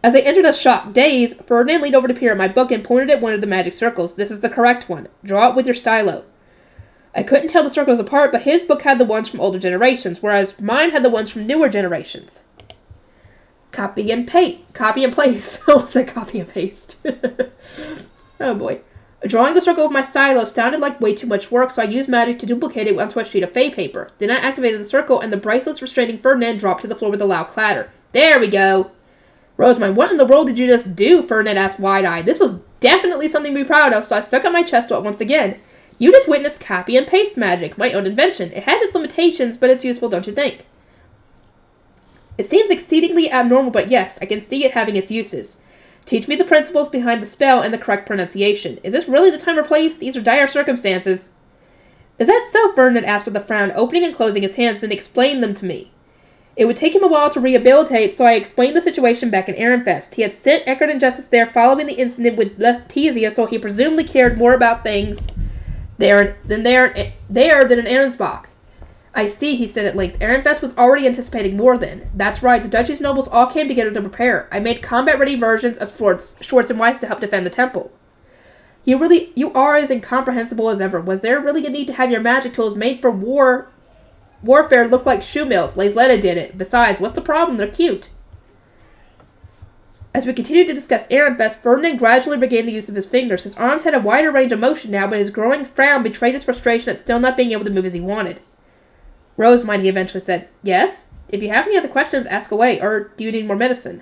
As I entered a shocked daze, Ferdinand leaned over to peer at my book and pointed at one of the magic circles. This is the correct one. Draw it with your stylo. I couldn't tell the circles apart, but his book had the ones from older generations, whereas mine had the ones from newer generations. Copy and place. I almost said copy and paste. Oh boy. Drawing the circle with my stylo sounded like way too much work, so I used magic to duplicate it onto a sheet of fey paper. Then I activated the circle, and the bracelets restraining Ferdinand dropped to the floor with a loud clatter. There we go. Rosamund, what in the world did you just do? Ferdinand asked wide-eyed. This was definitely something to be proud of, so I stuck out my chest once again. You just witnessed copy and paste magic, my own invention. It has its limitations, but it's useful, don't you think? It seems exceedingly abnormal, but yes, I can see it having its uses. Teach me the principles behind the spell and the correct pronunciation. Is this really the time or place? These are dire circumstances. Is that so? Ferdinand asked with a frown, opening and closing his hands, and explained them to me. It would take him a while to rehabilitate, so I explained the situation back in Ehrenfest. He had sent Eckert and Justice there following the incident with Lethesia, so he presumably cared more about things there than in Arensbach. I see, he said at length. Ehrenfest was already anticipating war then. That's right, the Duchy's nobles all came together to prepare. I made combat-ready versions of Schwartz and Weiss to help defend the temple. You are as incomprehensible as ever. Was there really a need to have your magic tools made for warfare look like shoe mills? Lazletta did it. Besides, what's the problem? They're cute. As we continued to discuss Ehrenfest, Ferdinand gradually regained the use of his fingers. His arms had a wider range of motion now, but his growing frown betrayed his frustration at still not being able to move as he wanted. Rosamund, he eventually said. Yes? If you have any other questions, ask away. Or do you need more medicine?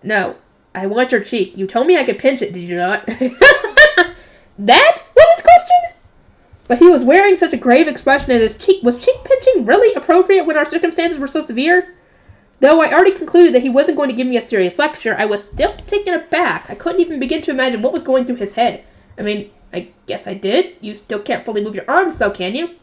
No. I want your cheek. You told me I could pinch it, did you not? That was his question? But he was wearing such a grave expression at his cheek. Was cheek pinching really appropriate when our circumstances were so severe? Though I already concluded that he wasn't going to give me a serious lecture, I was still taken aback. I couldn't even begin to imagine what was going through his head. I mean, I guess I did. You still can't fully move your arms, though, can you?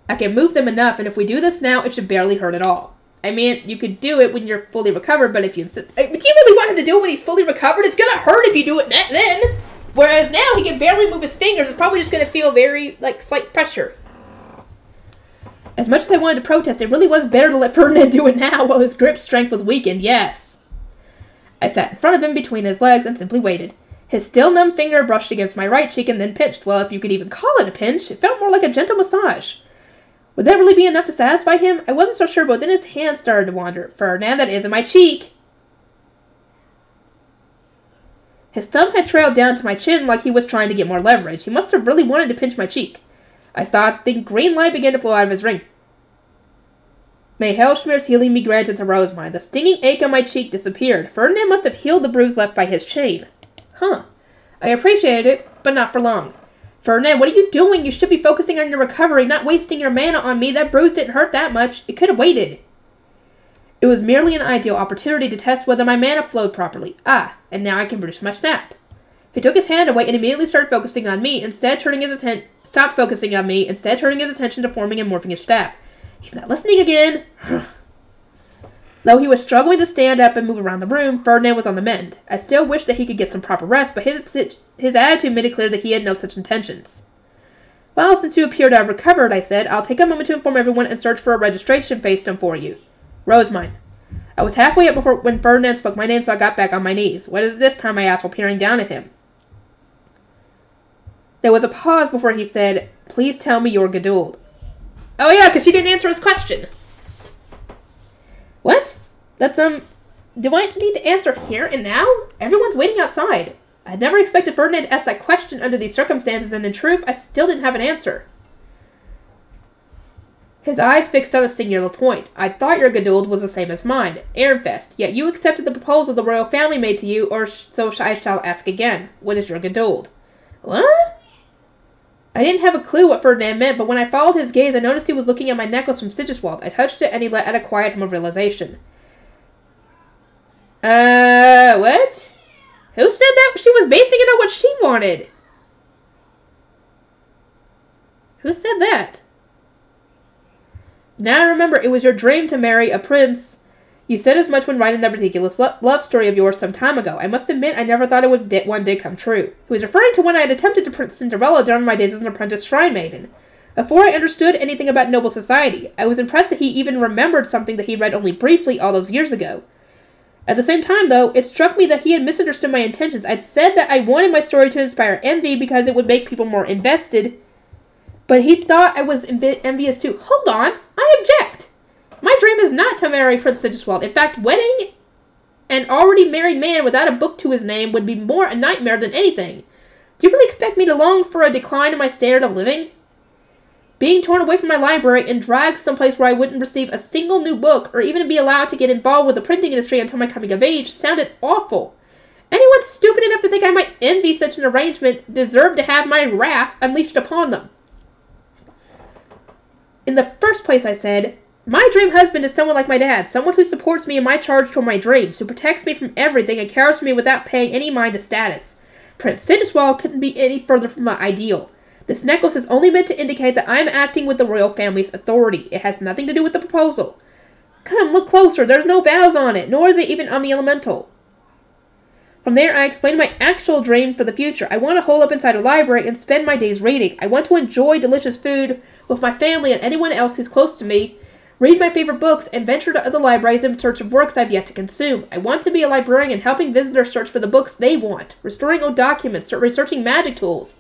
I can move them enough, and if we do this now, it should barely hurt at all. I mean, you could do it when you're fully recovered, but if you insist... But do you really want him to do it when he's fully recovered? It's gonna hurt if you do it then! Whereas now, he can barely move his fingers. It's probably just gonna feel very, like, slight pressure. As much as I wanted to protest, it really was better to let Ferdinand do it now while his grip strength was weakened, yes. I sat in front of him between his legs and simply waited. His still numb finger brushed against my right cheek and then pinched. Well, if you could even call it a pinch, it felt more like a gentle massage. Would that really be enough to satisfy him? I wasn't so sure, but then his hand started to wander. Ferdinand, that isn't my cheek. His thumb had trailed down to my chin like he was trying to get more leverage. He must have really wanted to pinch my cheek. I thought, then green light began to flow out of his ring. May Hellschmier's healing be granted to Rosemine. The stinging ache on my cheek disappeared. Ferdinand must have healed the bruise left by his chain. Huh. I appreciated it, but not for long. Ferdinand, what are you doing? You should be focusing on your recovery, not wasting your mana on me. That bruise didn't hurt that much. It could have waited. It was merely an ideal opportunity to test whether my mana flowed properly. Ah, and now I can produce my snap. He took his hand away and immediately started focusing on me, stopped focusing on me, instead turning his attention to forming and morphing his staff. He's not listening again. Though he was struggling to stand up and move around the room, Ferdinand was on the mend. I still wished that he could get some proper rest, but his attitude made it clear that he had no such intentions. Well, since you appear to have recovered, I said, I'll take a moment to inform everyone and search for a registration face-stone for you. Rosemine. I was halfway up when Ferdinand spoke my name, so I got back on my knees. What is it this time? I asked while peering down at him. There was a pause before he said, Please tell me you're Geduld. Oh yeah, because she didn't answer his question. What? That's, do I need to answer here and now? Everyone's waiting outside. I had never expected Ferdinand to ask that question under these circumstances, and in truth, I still didn't have an answer. His eyes fixed on a singular point. I thought your Geduld was the same as mine, Ehrenfest, yet you accepted the proposal the royal family made to you, or so I shall ask again. What is your Geduld? What? I didn't have a clue what Ferdinand meant, but when I followed his gaze, I noticed he was looking at my necklace from Sigiswald. I touched it, and he let out a quiet hum of realization. What? Who said that she was basing it on what she wanted? Who said that? Now I remember, it was your dream to marry a prince. You said as much when writing that ridiculous love story of yours some time ago. I must admit, I never thought it would one day come true. He was referring to when I had attempted to prince Cinderella during my days as an apprentice shrine maiden. Before I understood anything about noble society, I was impressed that he even remembered something that he read only briefly all those years ago. At the same time, though, it struck me that he had misunderstood my intentions. I'd said that I wanted my story to inspire envy because it would make people more invested, but he thought I was envious too. Hold on, I object! My dream is not to marry Prince Sigiswald. In fact, wedding an already married man without a book to his name would be more a nightmare than anything. Do you really expect me to long for a decline in my standard of living? Being torn away from my library and dragged someplace where I wouldn't receive a single new book or even be allowed to get involved with the printing industry until my coming of age sounded awful. Anyone stupid enough to think I might envy such an arrangement deserved to have my wrath unleashed upon them. In the first place, I said, my dream husband is someone like my dad, someone who supports me in my charge toward my dreams, who protects me from everything and cares for me without paying any mind to status. Prince Sigiswald couldn't be any further from my ideal. This necklace is only meant to indicate that I'm acting with the royal family's authority. It has nothing to do with the proposal. Come, look closer. There's no vows on it, nor is it even on the elemental. From there, I explained my actual dream for the future. I want to hole up inside a library and spend my days reading. I want to enjoy delicious food with my family and anyone else who's close to me, read my favorite books, and venture to other libraries in search of works I've yet to consume. I want to be a librarian helping visitors search for the books they want, restoring old documents, researching magic tools,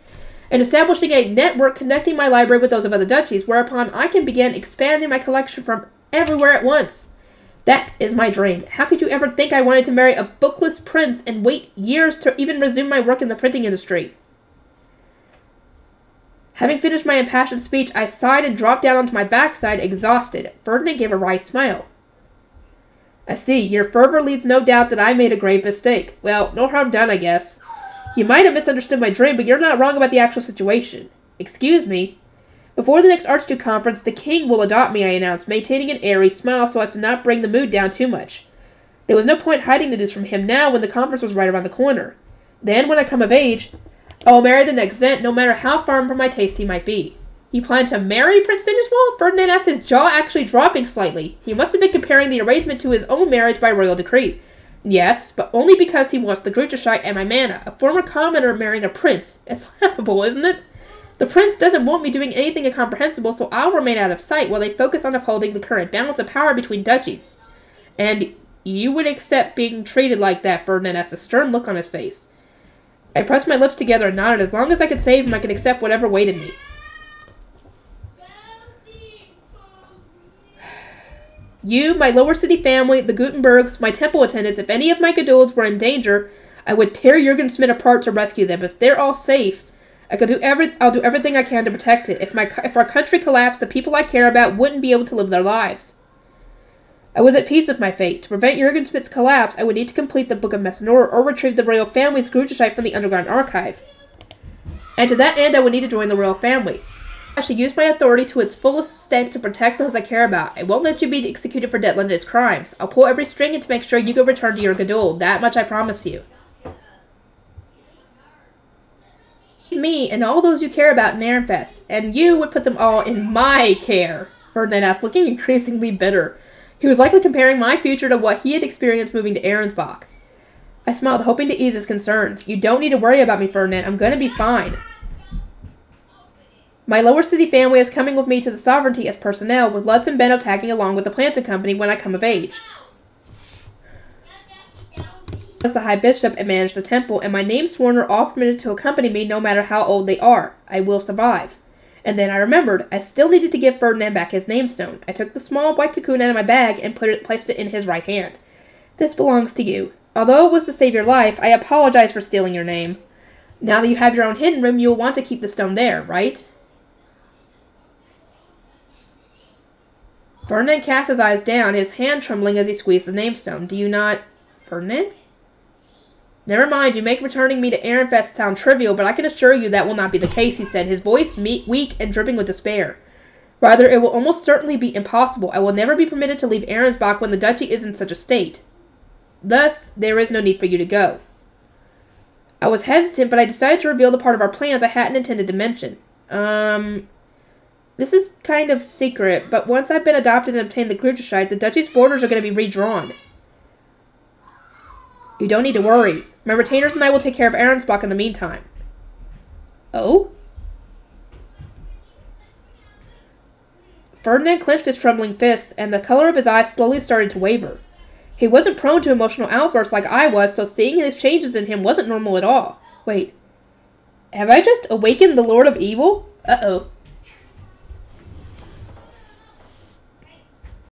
and establishing a network connecting my library with those of other duchies, whereupon I can begin expanding my collection from everywhere at once. That is my dream. How could you ever think I wanted to marry a bookless prince and wait years to even resume my work in the printing industry? Having finished my impassioned speech, I sighed and dropped down onto my backside, exhausted. Ferdinand gave a wry smile. I see. Your fervor leads no doubt that I made a grave mistake. Well, no harm done, I guess. You might have misunderstood my dream, but you're not wrong about the actual situation. Excuse me. Before the next Archduke conference, the king will adopt me, I announced, maintaining an airy smile so as to not bring the mood down too much. There was no point hiding the news from him now when the conference was right around the corner. Then, when I come of age, I will marry the next Zent, no matter how far from my taste he might be. He planned to marry Prince Sigismund? Ferdinand asked, his jaw actually dropping slightly. He must have been comparing the arrangement to his own marriage by royal decree. Yes, but only because he wants the Gruterscheit and my mana. A former commoner marrying a prince. It's laughable, isn't it? The prince doesn't want me doing anything incomprehensible, so I'll remain out of sight while they focus on upholding the current balance of power between duchies. And you would accept being treated like that, Ferdinand asked, a stern look on his face. I pressed my lips together and nodded. As long as I could save him, I could accept whatever waited me. You, my lower city family, the Gutenbergs, my temple attendants, if any of my Gedulds were in danger, I would tear Jürgen Schmidt apart to rescue them. If they're all safe, I'll do everything I can to protect it. If our country collapsed, the people I care about wouldn't be able to live their lives. I was at peace with my fate. To prevent Jürgen Schmidt's collapse, I would need to complete the Book of Messinor or retrieve the royal family's Gruterscheit from the underground archive. And to that end, I would need to join the royal family. I should use my authority to its fullest extent to protect those I care about. I won't let you be executed for Detland and his crimes. I'll pull every string to make sure you go return to your Geduld. That much I promise you. Me and all those you care about in Ehrenfest, and you would put them all in my care, Ferdinand asked, looking increasingly bitter. He was likely comparing my future to what he had experienced moving to Ahrensbach. I smiled, hoping to ease his concerns. You don't need to worry about me, Ferdinand. I'm going to be fine. My lower city family is coming with me to the sovereignty as personnel, with Lutz and Benno tagging along with the Planten Company when I come of age. I was the High Bishop and manage the temple, and my name sworn are all permitted to accompany me no matter how old they are. I will survive. And then I remembered, I still needed to give Ferdinand back his namestone. I took the small white cocoon out of my bag and placed it in his right hand. This belongs to you. Although it was to save your life, I apologize for stealing your name. Now that you have your own hidden room, you will want to keep the stone there, right? Ferdinand cast his eyes down, his hand trembling as he squeezed the namestone. Do you not... Ferdinand? Never mind, you make returning me to Ehrenfest sound trivial, but I can assure you that will not be the case, he said, his voice weak and dripping with despair. Rather, it will almost certainly be impossible. I will never be permitted to leave Ahrensbach when the duchy is in such a state. Thus, there is no need for you to go. I was hesitant, but I decided to reveal the part of our plans I hadn't intended to mention. This is kind of secret, but once I've been adopted and obtained the Gruterscheit, the duchy's borders are going to be redrawn. You don't need to worry. My retainers and I will take care of Ahrensbach in the meantime. Oh? Ferdinand clenched his trembling fists, and the color of his eyes slowly started to waver. He wasn't prone to emotional outbursts like I was, so seeing his changes in him wasn't normal at all. Wait. Have I just awakened the Lord of Evil? Uh-oh.